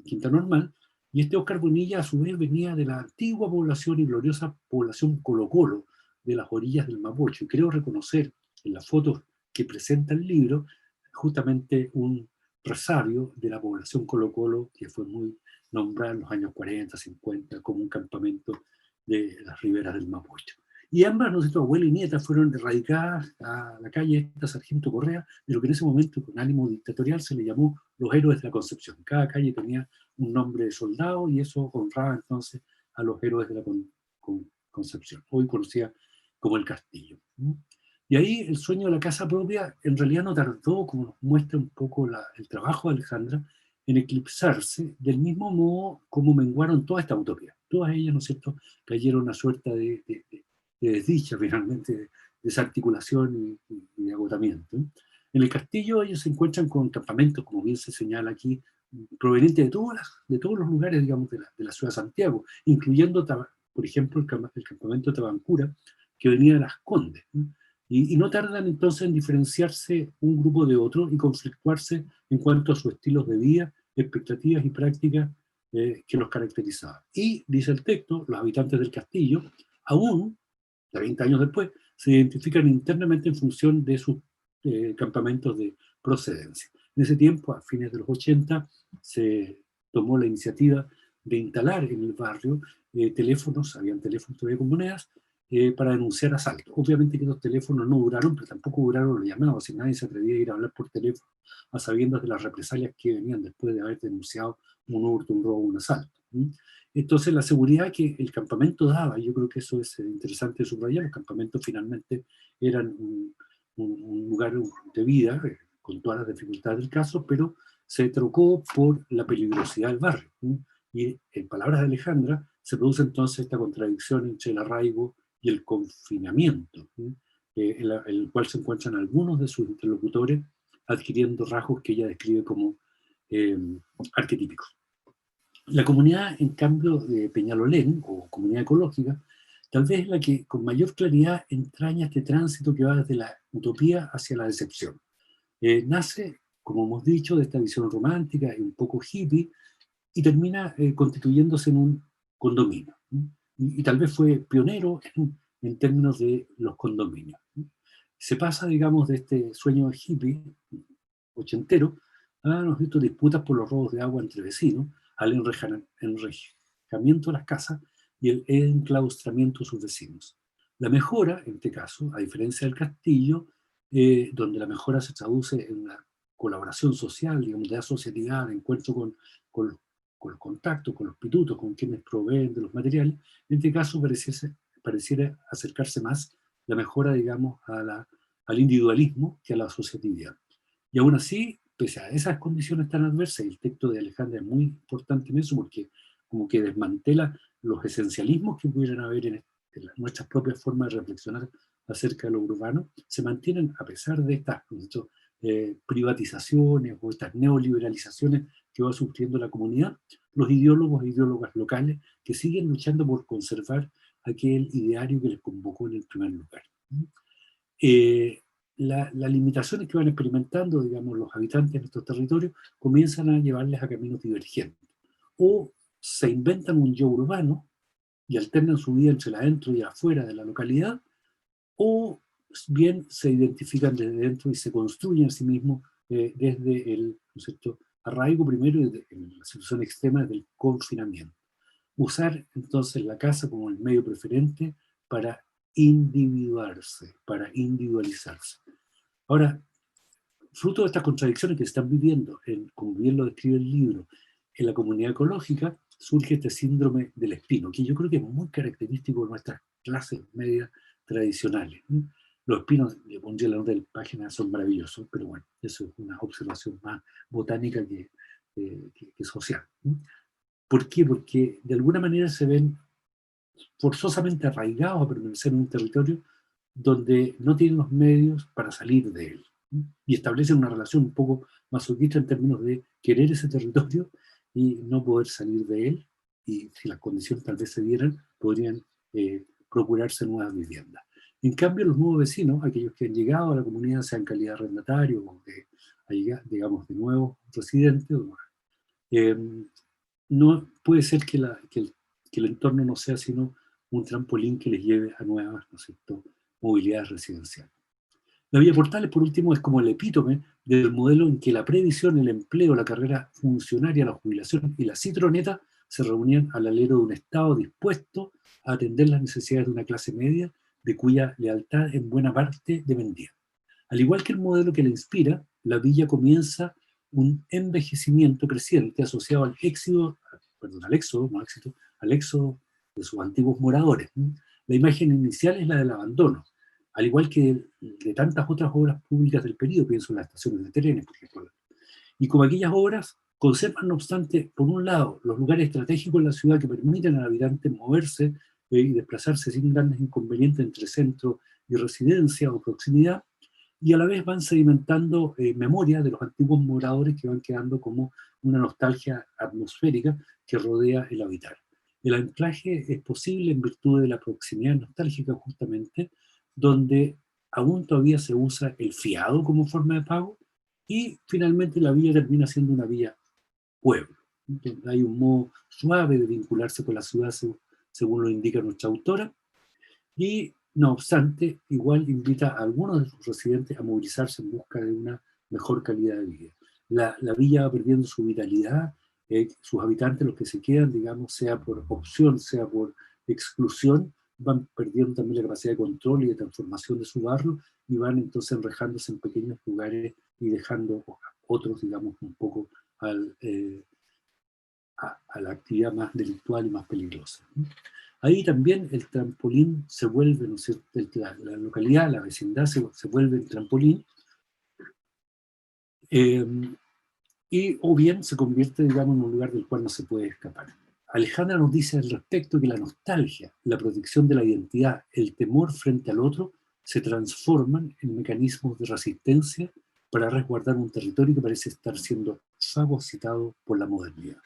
Quinta Normal, y este Oscar Bonilla a su vez venía de la antigua población y gloriosa población Colo Colo, de las orillas del Mapocho. Y creo reconocer en las fotos que presenta el libro justamente un resabio de la población Colo Colo, que fue muy nombrada en los años 40, 50 como un campamento de las riberas del Mapocho. Y ambas, ¿no es cierto?, abuela y nieta, fueron erradicadas a la calle esta Sargento Correa, de lo que en ese momento, con ánimo dictatorial, se le llamó los héroes de la Concepción. Cada calle tenía un nombre de soldado y eso honraba entonces a los héroes de la Concepción, hoy conocida como el Castillo. Y ahí el sueño de la casa propia en realidad no tardó, como nos muestra un poco el trabajo de Alejandra, en eclipsarse, del mismo modo como menguaron toda esta utopía. Todas ellas, ¿no es cierto?, cayeron a una suerte de desdicha, finalmente, de desarticulación y de agotamiento. En el castillo ellos se encuentran con campamentos, como bien se señala aquí, provenientes de todos los lugares, digamos, de la ciudad de Santiago, incluyendo, por ejemplo, el campamento de Tabancura, que venía de Las Condes. Y no tardan entonces en diferenciarse un grupo de otro y conflictuarse en cuanto a sus estilos de vida, expectativas y prácticas que los caracterizaban. Y, dice el texto, los habitantes del castillo, aún 30 años después, se identifican internamente en función de sus campamentos de procedencia. En ese tiempo, a fines de los 80, se tomó la iniciativa de instalar en el barrio teléfonos, habían teléfonos todavía con monedas, para denunciar asaltos. Obviamente que los teléfonos no duraron, pero tampoco duraron los llamados, y nadie se atrevía a ir a hablar por teléfono a sabiendas de las represalias que venían después de haber denunciado un hurto, un robo, un asalto. Entonces la seguridad que el campamento daba, y yo creo que eso es interesante de subrayar, los campamentos finalmente eran un lugar de vida, con todas las dificultades del caso, pero se trocó por la peligrosidad del barrio. Y en palabras de Alejandra, se produce entonces esta contradicción entre el arraigo y el confinamiento, en el cual se encuentran algunos de sus interlocutores adquiriendo rasgos que ella describe como arquetípicos. La comunidad, en cambio, de Peñalolén, o comunidad ecológica, tal vez es la que con mayor claridad entraña este tránsito que va desde la utopía hacia la decepción. Nace, como hemos dicho, de esta visión romántica y un poco hippie, y termina constituyéndose en un condominio. Y tal vez fue pionero en términos de los condominios. Se pasa, digamos, de este sueño hippie ochentero ¿no has visto? Disputas por los robos de agua entre vecinos, al enrejamiento de las casas y el enclaustramiento de sus vecinos. La mejora, en este caso, a diferencia del castillo, donde la mejora se traduce en una colaboración social, digamos, de asociatividad, de encuentro con el contacto, con los pitutos, con quienes proveen de los materiales, en este caso pareciera acercarse más la mejora, digamos, al individualismo que a la asociatividad. Y aún así, pese a esas condiciones tan adversas, el texto de Alejandra es muy importante en eso, porque como que desmantela los esencialismos que pudieran haber en nuestras propias formas de reflexionar acerca de lo urbano, se mantienen a pesar de estas privatizaciones o estas neoliberalizaciones que va sufriendo la comunidad, los ideólogos e ideólogas locales que siguen luchando por conservar aquel ideario que les convocó en el primer lugar. Las limitaciones que van experimentando, digamos, los habitantes de estos territorios comienzan a llevarles a caminos divergentes. O se inventan un yo urbano y alternan su vida entre la dentro y afuera de la localidad, o bien se identifican desde dentro y se construyen a sí mismos desde el, ¿no es cierto?, arraigo primero en la situación extrema del confinamiento. Usar entonces la casa como el medio preferente para individuarse, para individualizarse. Ahora, fruto de estas contradicciones que se están viviendo, como bien lo describe el libro, en la comunidad ecológica, surge este síndrome del espino, que yo creo que es muy característico de nuestras clases medias tradicionales. Los espinos, le pondría la nota de la página, son maravillosos, pero bueno, eso es una observación más botánica que social. ¿Por qué? Porque de alguna manera se ven forzosamente arraigados a permanecer en un territorio donde no tienen los medios para salir de él. Y establecen una relación un poco masoquista en términos de querer ese territorio y no poder salir de él, y si las condiciones tal vez se dieran, podrían procurarse nuevas viviendas. En cambio, los nuevos vecinos, aquellos que han llegado a la comunidad, sean calidad de arrendatario o digamos, de nuevos residentes, no puede ser que el entorno no sea sino un trampolín que les lleve a nuevas, ¿no es cierto?, movilidades residenciales. La Villa Portales, por último, es como el epítome del modelo en que la previsión, el empleo, la carrera funcionaria, la jubilación y la citroneta se reunían al alero de un Estado dispuesto a atender las necesidades de una clase media de cuya lealtad en buena parte dependía. Al igual que el modelo que la inspira, la villa comienza un envejecimiento creciente asociado al éxodo de sus antiguos moradores. La imagen inicial es la del abandono, al igual que de tantas otras obras públicas del periodo, pienso en las estaciones de trenes, por ejemplo. Y como aquellas obras conservan, no obstante, por un lado, los lugares estratégicos en la ciudad que permiten al habitante moverse y desplazarse sin grandes inconvenientes entre centro y residencia o proximidad, y a la vez van sedimentando memoria de los antiguos moradores que van quedando como una nostalgia atmosférica que rodea el habitar. El anclaje es posible en virtud de la proximidad nostálgica, justamente, donde aún todavía se usa el fiado como forma de pago, y finalmente la villa termina siendo una villa pueblo. Hay un modo suave de vincularse con la ciudad, según lo indica nuestra autora, y no obstante, igual invita a algunos de sus residentes a movilizarse en busca de una mejor calidad de vida. La villa va perdiendo su vitalidad, sus habitantes, los que se quedan, digamos, sea por opción, sea por exclusión, van perdiendo también la capacidad de control y de transformación de su barrio, y van entonces enrejándose en pequeños lugares y dejando otros, digamos, un poco a la actividad más delictual y más peligrosa. Ahí también el trampolín se vuelve, ¿no es cierto?, la localidad, la vecindad se vuelve el trampolín, o bien se convierte, digamos, en un lugar del cual no se puede escapar. Alejandra nos dice al respecto que la nostalgia, la protección de la identidad, el temor frente al otro, se transforman en mecanismos de resistencia para resguardar un territorio que parece estar siendo fagocitado por la modernidad.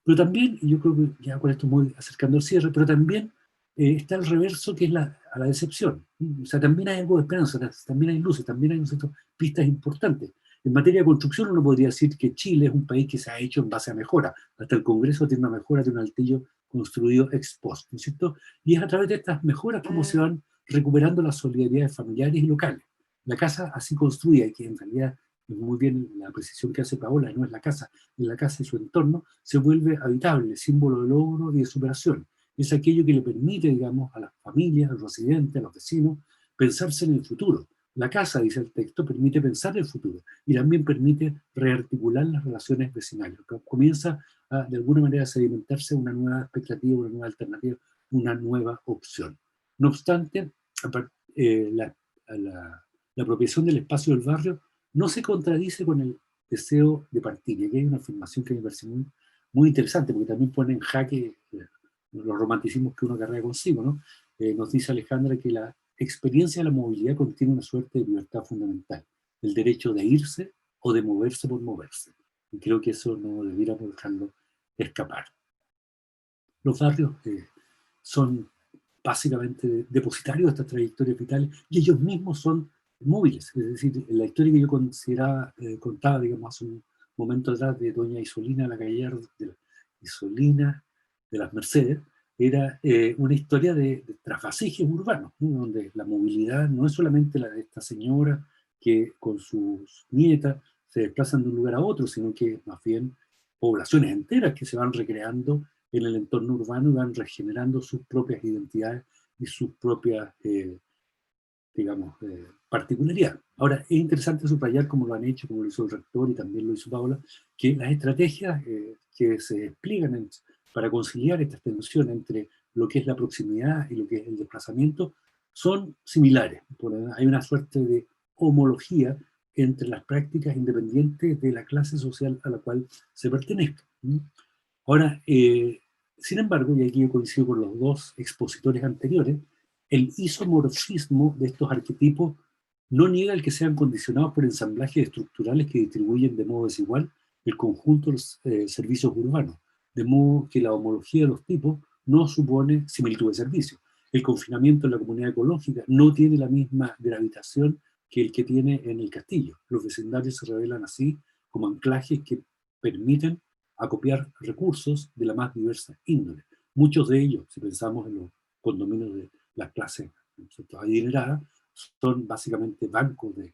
Pero también, y yo creo que ya con esto voy acercando al cierre, pero también está el reverso, que es a la decepción. O sea, también hay algo de esperanza, también hay luces, también hay, ¿no es cierto?, pistas importantes. En materia de construcción uno podría decir que Chile es un país que se ha hecho en base a mejora. Hasta el Congreso tiene una mejora de un altillo construido ex post, ¿no es cierto? Y es a través de estas mejoras como se van recuperando las solidaridades familiares y locales. La casa así construida, que en realidad muy bien la precisión que hace Paola, no es la casa, es la casa y su entorno, se vuelve habitable, símbolo de logro y de superación. Es aquello que le permite, digamos, a las familias, a los residentes, a los vecinos, pensarse en el futuro. La casa, dice el texto, permite pensar el futuro y también permite rearticular las relaciones vecinales. Comienza a, de alguna manera, a sedimentarse una nueva expectativa, una nueva alternativa, una nueva opción. No obstante, la apropiación del espacio del barrio no se contradice con el deseo de partir. Y aquí hay una afirmación que me parece muy, muy interesante, porque también pone en jaque los romanticismos que uno carrega consigo, ¿no? Nos dice Alejandra que la experiencia de la movilidad contiene una suerte de libertad fundamental, el derecho de irse o de moverse por moverse. Y creo que eso no debiéramos dejarlo escapar. Los barrios son básicamente depositarios de estas trayectorias vitales y ellos mismos son móviles. Es decir, la historia que yo contaba, digamos, hace un momento atrás de doña Isolina Lagallar, de Isolina de las Mercedes, era una historia de trasvasijes urbanos, ¿no? Donde la movilidad no es solamente la de esta señora que con sus nietas se desplazan de un lugar a otro, sino que más bien poblaciones enteras que se van recreando en el entorno urbano y van regenerando sus propias identidades y sus propias, digamos, particularidades. Ahora, es interesante subrayar, como lo han hecho, como lo hizo el rector y también lo hizo Paola, que las estrategias que se despliegan para conciliar esta tensión entre lo que es la proximidad y lo que es el desplazamiento son similares. Hay una suerte de homología entre las prácticas independientes de la clase social a la cual se pertenezca. Ahora, sin embargo, y aquí yo coincido con los dos expositores anteriores, el isomorfismo de estos arquetipos no niega el que sean condicionados por ensamblajes estructurales que distribuyen de modo desigual el conjunto de los servicios urbanos, de modo que la homología de los tipos no supone similitud de servicio. El confinamiento en la comunidad ecológica no tiene la misma gravitación que el que tiene en el castillo. Los vecindarios se revelan así como anclajes que permiten acopiar recursos de la más diversa índole. Muchos de ellos, si pensamos en los condominios de las clases adineradas, son básicamente bancos de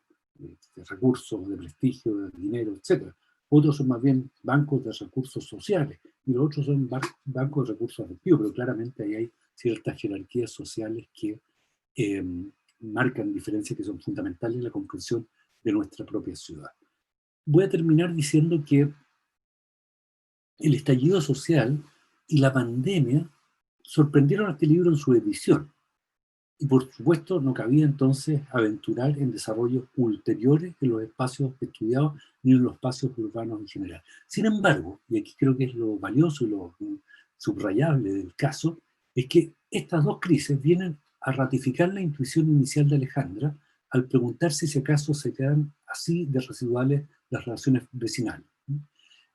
recursos, de prestigio, de dinero, etc. Otros son más bien bancos de recursos sociales y los otros son bancos de recursos afectivos, pero claramente ahí hay ciertas jerarquías sociales que marcan diferencias que son fundamentales en la comprensión de nuestra propia ciudad. Voy a terminar diciendo que el estallido social y la pandemia sorprendieron a este libro en su edición. Y por supuesto no cabía entonces aventurar en desarrollos ulteriores en los espacios estudiados ni en los espacios urbanos en general. Sin embargo, y aquí creo que es lo valioso y lo subrayable del caso, es que estas dos crisis vienen a ratificar la intuición inicial de Alejandra al preguntarse si acaso se quedan así de residuales las relaciones vecinales.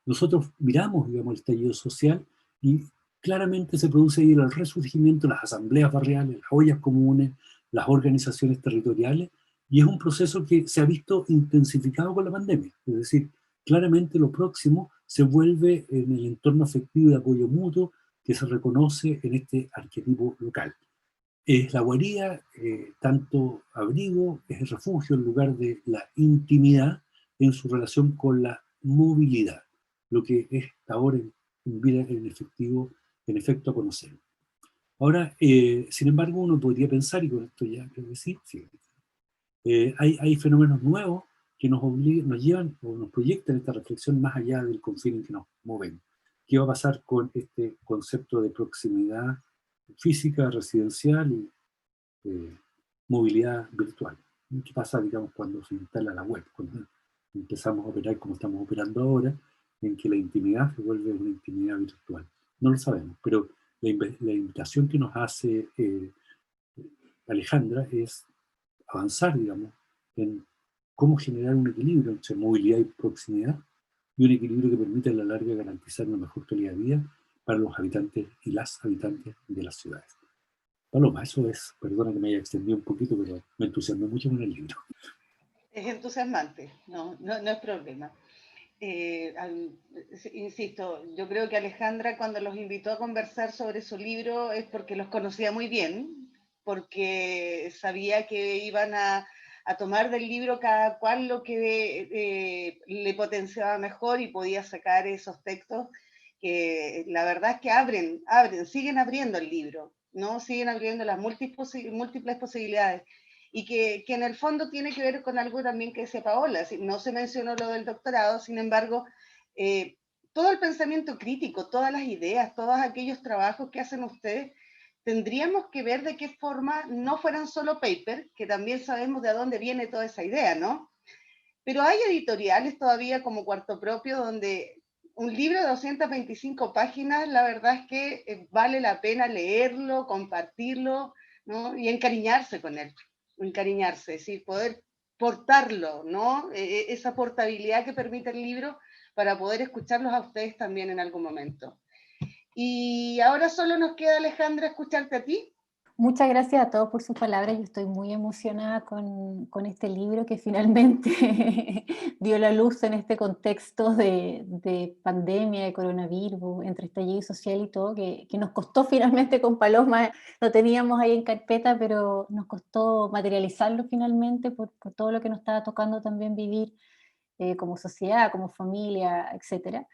Nosotros miramos, digamos, el estallido social y claramente se produce ahí el resurgimiento de las asambleas barriales, las ollas comunes, las organizaciones territoriales, y es un proceso que se ha visto intensificado con la pandemia. Es decir, claramente lo próximo se vuelve en el entorno afectivo de apoyo mutuo que se reconoce en este arquetipo local. Es la guarida, tanto abrigo, es el refugio en lugar de la intimidad en su relación con la movilidad, lo que es ahora invita en efecto a conocer. Ahora, sin embargo, uno podría pensar, y con esto ya creo que sí, hay fenómenos nuevos que nos llevan o nos proyectan esta reflexión más allá del confín en que nos movemos. ¿Qué va a pasar con este concepto de proximidad física, residencial y movilidad virtual? ¿Qué pasa, digamos, cuando se instala la web? Cuando empezamos a operar como estamos operando ahora, en que la intimidad se vuelve una intimidad virtual. No lo sabemos, pero la invitación que nos hace Alejandra es avanzar, digamos, en cómo generar un equilibrio entre movilidad y proximidad, y un equilibrio que permita a la larga garantizar una mejor calidad de vida para los habitantes y las habitantes de las ciudades. Paloma, eso es, perdona que me haya extendido un poquito, pero me entusiasmé mucho con el libro. Es entusiasmante, no es problema. Insisto, yo creo que Alejandra cuando los invitó a conversar sobre su libro es porque los conocía muy bien, porque sabía que iban a a tomar del libro cada cual lo que le potenciaba mejor y podía sacar esos textos que la verdad es que siguen abriendo el libro, ¿no? Siguen abriendo las múltiples posibilidades. Y que en el fondo tiene que ver con algo también que decía Paola. No se mencionó lo del doctorado, sin embargo, todo el pensamiento crítico, todas las ideas, todos aquellos trabajos que hacen ustedes, tendríamos que ver de qué forma no fueran solo paper, que también sabemos de dónde viene toda esa idea, ¿no? Pero hay editoriales todavía como Cuarto Propio, donde un libro de 225 páginas, la verdad es que vale la pena leerlo, compartirlo, ¿no? Y encariñarse con él, encariñarse, es decir, poder portarlo, ¿no? Esa portabilidad que permite el libro para poder escucharlos a ustedes también en algún momento. Y ahora solo nos queda, Alejandra, escucharte a ti. Muchas gracias a todos por sus palabras. Yo estoy muy emocionada con este libro que finalmente dio la luz en este contexto de pandemia, de coronavirus, entre estallido social y todo, que nos costó finalmente con Paloma, lo teníamos ahí en carpeta, pero nos costó materializarlo finalmente por todo lo que nos estaba tocando también vivir como sociedad, como familia, etcétera.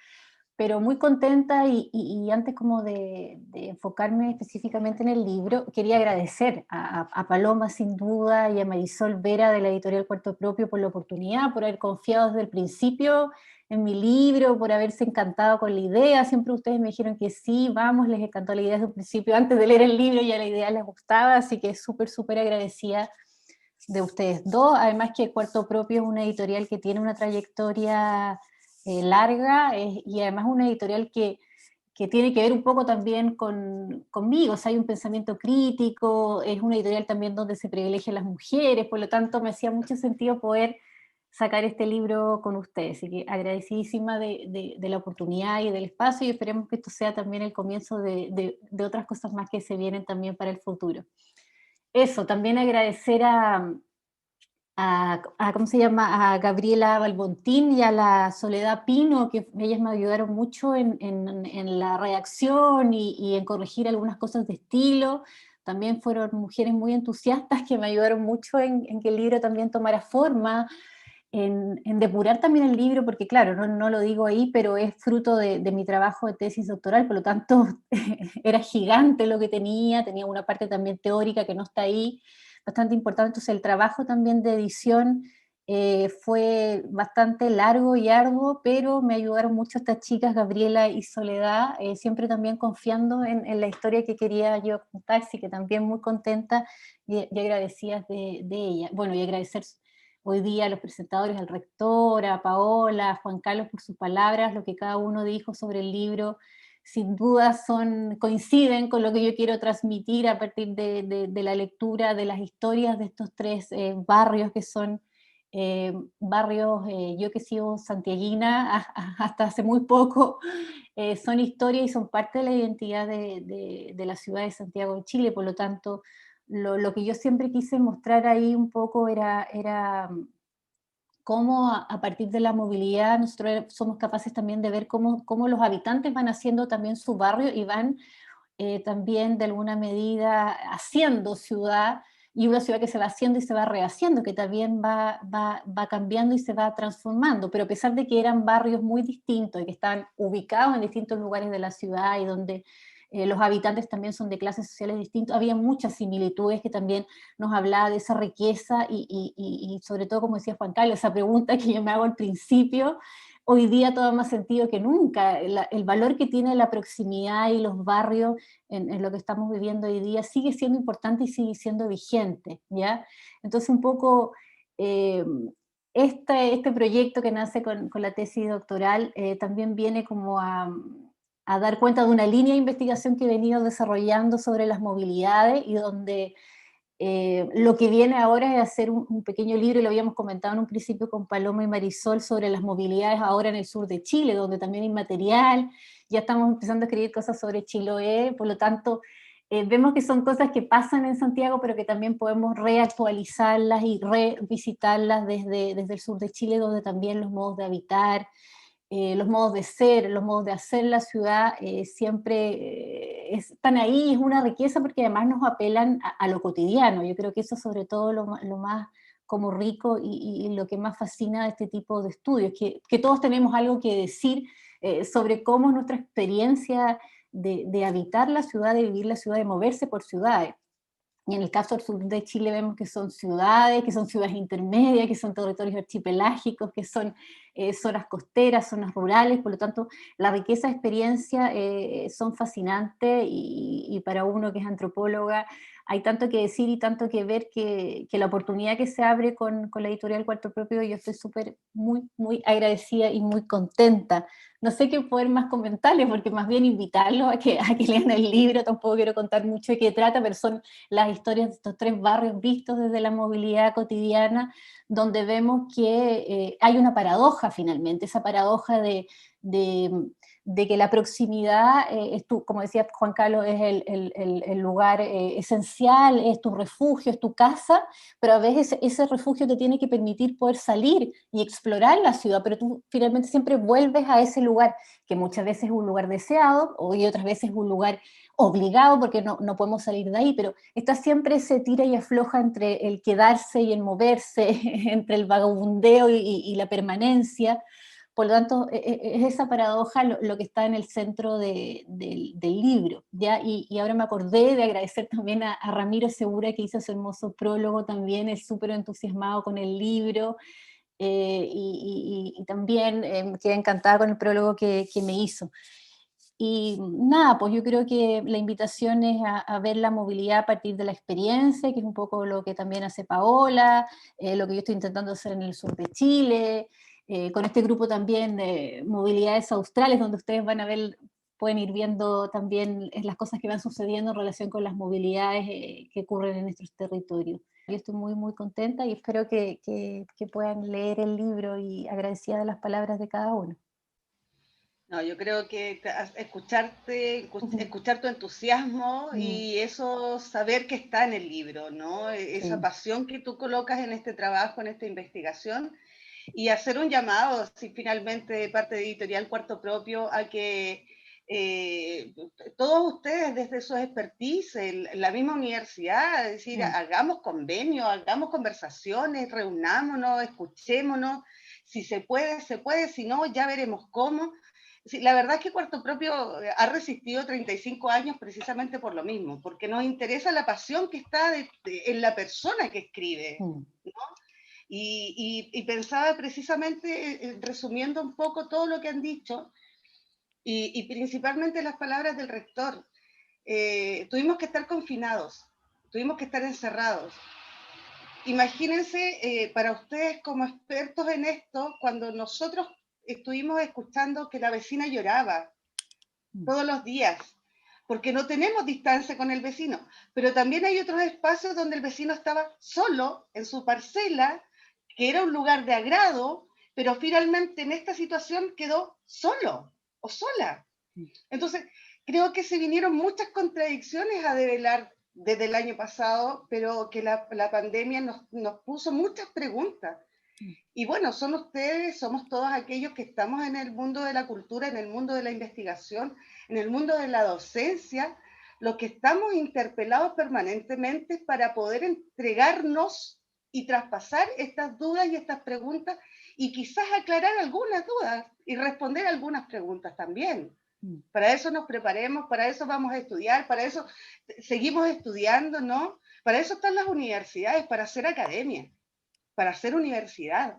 Pero muy contenta y antes como de enfocarme específicamente en el libro, quería agradecer a Paloma sin duda y a Marisol Vera de la editorial Cuarto Propio por la oportunidad, por haber confiado desde el principio en mi libro, por haberse encantado con la idea. Siempre ustedes me dijeron que sí, vamos, les encantó la idea desde el principio, antes de leer el libro ya la idea les gustaba, así que súper agradecida de ustedes dos. Además que Cuarto Propio es una editorial que tiene una trayectoria larga y además una editorial que tiene que ver un poco también conmigo, o sea, hay un pensamiento crítico, es una editorial también donde se privilegian las mujeres, por lo tanto me hacía mucho sentido poder sacar este libro con ustedes, así que agradecidísima de la oportunidad y del espacio, y esperemos que esto sea también el comienzo de otras cosas más que se vienen también para el futuro. Eso, también agradecer ¿cómo se llama? A Gabriela Balbontín y a la Soledad Pino, que ellas me ayudaron mucho en la redacción y en corregir algunas cosas de estilo. También fueron mujeres muy entusiastas que me ayudaron mucho en que el libro también tomara forma, en depurar también el libro, porque claro, no lo digo ahí, pero es fruto de mi trabajo de tesis doctoral, por lo tanto era gigante lo que tenía una parte también teórica que no está ahí, bastante importante. Entonces el trabajo también de edición fue bastante largo y arduo, pero me ayudaron mucho estas chicas, Gabriela y Soledad, siempre también confiando en la historia que quería yo contar, así que también muy contenta y agradecida de ella. Bueno, y agradecer hoy día a los presentadores, al rector, a Paola, a Juan Carlos por sus palabras, lo que cada uno dijo sobre el libro, sin duda coinciden con lo que yo quiero transmitir a partir de la lectura de las historias de estos tres barrios que son barrios, yo que he sido santiaguina hasta hace muy poco, son historias y son parte de la identidad de la ciudad de Santiago de Chile, por lo tanto, lo que yo siempre quise mostrar ahí un poco era cómo a partir de la movilidad nosotros somos capaces también de ver cómo los habitantes van haciendo también su barrio y van también de alguna medida haciendo ciudad, y una ciudad que se va haciendo y se va rehaciendo, que también va cambiando y se va transformando, pero a pesar de que eran barrios muy distintos y que están ubicados en distintos lugares de la ciudad y donde los habitantes también son de clases sociales distintas, había muchas similitudes que también nos hablaba de esa riqueza y sobre todo, como decía Juan Carlos, esa pregunta que yo me hago al principio, hoy día toma más sentido que nunca. El valor que tiene la proximidad y los barrios en lo que estamos viviendo hoy día sigue siendo importante y sigue siendo vigente, ¿ya? Entonces un poco este proyecto que nace con la tesis doctoral también viene como a dar cuenta de una línea de investigación que he venido desarrollando sobre las movilidades y donde lo que viene ahora es hacer un pequeño libro, y lo habíamos comentado en un principio con Paloma y Marisol, sobre las movilidades ahora en el sur de Chile, donde también hay material, ya estamos empezando a escribir cosas sobre Chiloé, por lo tanto, vemos que son cosas que pasan en Santiago, pero que también podemos reactualizarlas y revisitarlas desde el sur de Chile, donde también los modos de habitar, los modos de ser, los modos de hacer la ciudad siempre están ahí, es una riqueza porque además nos apelan a lo cotidiano. Yo creo que eso sobre todo lo más como rico y lo que más fascina de este tipo de estudios, que todos tenemos algo que decir sobre cómo es nuestra experiencia de habitar la ciudad, de vivir la ciudad, de moverse por ciudades. Y en el caso del sur de Chile vemos que son ciudades intermedias, que son territorios archipelágicos, que son zonas costeras, zonas rurales, por lo tanto la riqueza de experiencia son fascinantes y para uno que es antropóloga hay tanto que decir y tanto que ver que la oportunidad que se abre con la editorial Cuarto Propio, yo estoy súper, muy agradecida y muy contenta. No sé qué poder más comentarles, porque más bien invitarlos a que lean el libro, tampoco quiero contar mucho de qué trata, pero son las historias de estos 3 barrios vistos desde la movilidad cotidiana, donde vemos que hay una paradoja finalmente, esa paradoja de que la proximidad, como decía Juan Carlos, es el lugar esencial, es tu refugio, es tu casa, pero a veces ese refugio te tiene que permitir poder salir y explorar la ciudad, pero tú finalmente siempre vuelves a ese lugar, que muchas veces es un lugar deseado, y otras veces es un lugar obligado, porque no podemos salir de ahí, pero está siempre ese tira y afloja entre el quedarse y el moverse, entre el vagabundeo y la permanencia. Por lo tanto, es esa paradoja lo que está en el centro del libro, ¿ya? Y ahora me acordé de agradecer también a Ramiro Segura, que hizo ese hermoso prólogo también, es súper entusiasmado con el libro, y también quedé encantada con el prólogo que me hizo. Y nada, pues yo creo que la invitación es a ver la movilidad a partir de la experiencia, que es un poco lo que también hace Paola, lo que yo estoy intentando hacer en el sur de Chile, con este grupo también de movilidades australes, donde ustedes van a ver, pueden ir viendo también las cosas que van sucediendo en relación con las movilidades que ocurren en nuestros territorios. Yo estoy muy contenta y espero que puedan leer el libro, y agradecida de las palabras de cada uno. No, yo creo que escuchar tu entusiasmo y eso, saber que está en el libro, ¿no? Esa pasión que tú colocas en este trabajo, en esta investigación, y hacer un llamado, si finalmente de parte de Editorial Cuarto Propio, a que todos ustedes desde su expertise, la misma universidad, es decir, hagamos convenios, hagamos conversaciones, reunámonos, escuchémonos, si se puede, si no, ya veremos cómo. Sí, la verdad es que Cuarto Propio ha resistido 35 años precisamente por lo mismo, porque nos interesa la pasión que está en la persona que escribe, ¿no? Y pensaba precisamente, resumiendo un poco todo lo que han dicho, y principalmente las palabras del rector, tuvimos que estar confinados, tuvimos que estar encerrados. Imagínense, para ustedes como expertos en esto, cuando nosotros estuvimos escuchando que la vecina lloraba todos los días, porque no tenemos distancia con el vecino, pero también hay otros espacios donde el vecino estaba solo en su parcela, que era un lugar de agrado, pero finalmente en esta situación quedó solo o sola. Entonces, creo que se vinieron muchas contradicciones a develar desde el año pasado, pero que la pandemia nos puso muchas preguntas. Y bueno, son ustedes, somos todos aquellos que estamos en el mundo de la cultura, en el mundo de la investigación, en el mundo de la docencia, los que estamos interpelados permanentemente para poder entregarnos y traspasar estas dudas y estas preguntas, y quizás aclarar algunas dudas y responder algunas preguntas también. Para eso nos preparemos, para eso vamos a estudiar, para eso seguimos estudiando, ¿no? Para eso están las universidades, para hacer academia, para hacer universidad,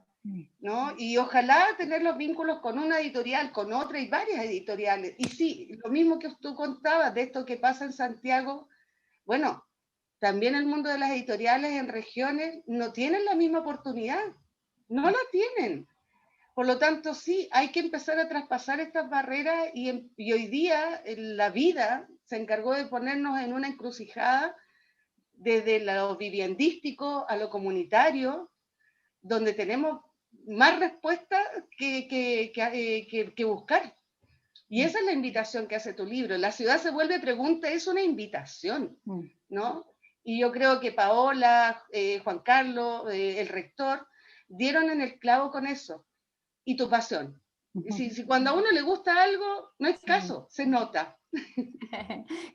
¿no? Y ojalá tener los vínculos con una editorial, con otra y varias editoriales. Y sí, lo mismo que tú contabas de esto que pasa en Santiago, bueno, también el mundo de las editoriales en regiones no tienen la misma oportunidad, no la tienen. Por lo tanto, sí, hay que empezar a traspasar estas barreras y hoy día la vida se encargó de ponernos en una encrucijada desde lo viviendístico a lo comunitario, donde tenemos más respuestas que buscar. Y esa es la invitación que hace tu libro. La ciudad se vuelve pregunta, es una invitación, ¿no? Y yo creo que Paola, Juan Carlos, el rector, dieron en el clavo con eso. Y tu pasión. Si cuando a uno le gusta algo, no es caso, se nota.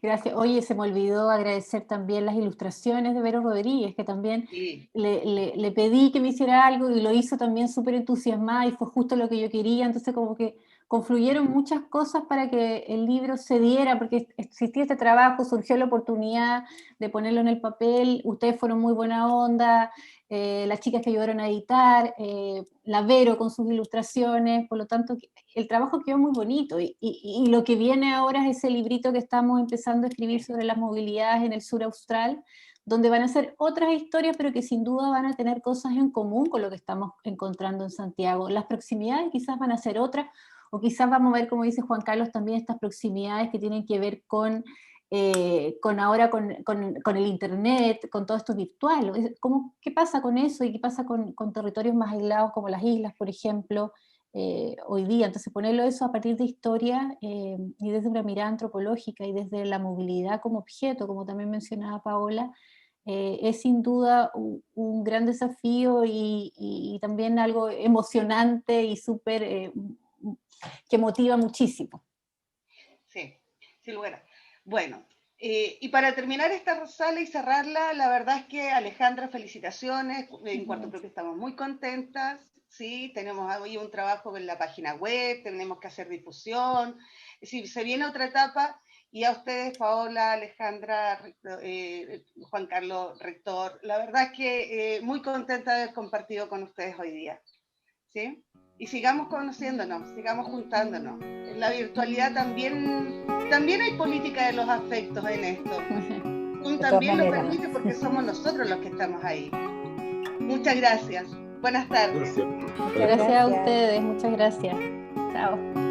Gracias. Oye, se me olvidó agradecer también las ilustraciones de Vero Rodríguez, que también Sí. le pedí que me hiciera algo y lo hizo también súper entusiasmada y fue justo lo que yo quería, entonces como que confluyeron muchas cosas para que el libro se diera, porque existía este trabajo, surgió la oportunidad de ponerlo en el papel, ustedes fueron muy buena onda, las chicas que ayudaron a editar, la Vero con sus ilustraciones, por lo tanto el trabajo quedó muy bonito y lo que viene ahora es ese librito que estamos empezando a escribir sobre las movilidades en el sur austral, donde van a ser otras historias, pero que sin duda van a tener cosas en común con lo que estamos encontrando en Santiago. Las proximidades quizás van a ser otras, o quizás vamos a ver, como dice Juan Carlos, también estas proximidades que tienen que ver con ahora con el internet, con todo esto virtual. ¿Qué pasa con eso y qué pasa con territorios más aislados como las islas, por ejemplo, hoy día? Entonces ponerlo eso a partir de historia y desde una mirada antropológica y desde la movilidad como objeto, como también mencionaba Paola, es sin duda un gran desafío y también algo emocionante y súper que motiva muchísimo. Sí, sin lugar. Bueno, y para terminar esta sala y cerrarla, la verdad es que Alejandra, felicitaciones, en Cuarto Propio estamos muy contentas, sí, tenemos hoy un trabajo en la página web, tenemos que hacer difusión, es decir, se viene otra etapa, y a ustedes, Paola, Alejandra, Juan Carlos, rector, la verdad es que muy contenta de haber compartido con ustedes hoy día, ¿sí? Y sigamos conociéndonos, sigamos juntándonos. En la virtualidad también hay política de los afectos en esto. Zoom también lo permite porque somos nosotros los que estamos ahí. Muchas gracias. Buenas tardes. Gracias. Gracias a ustedes, muchas gracias. Chao.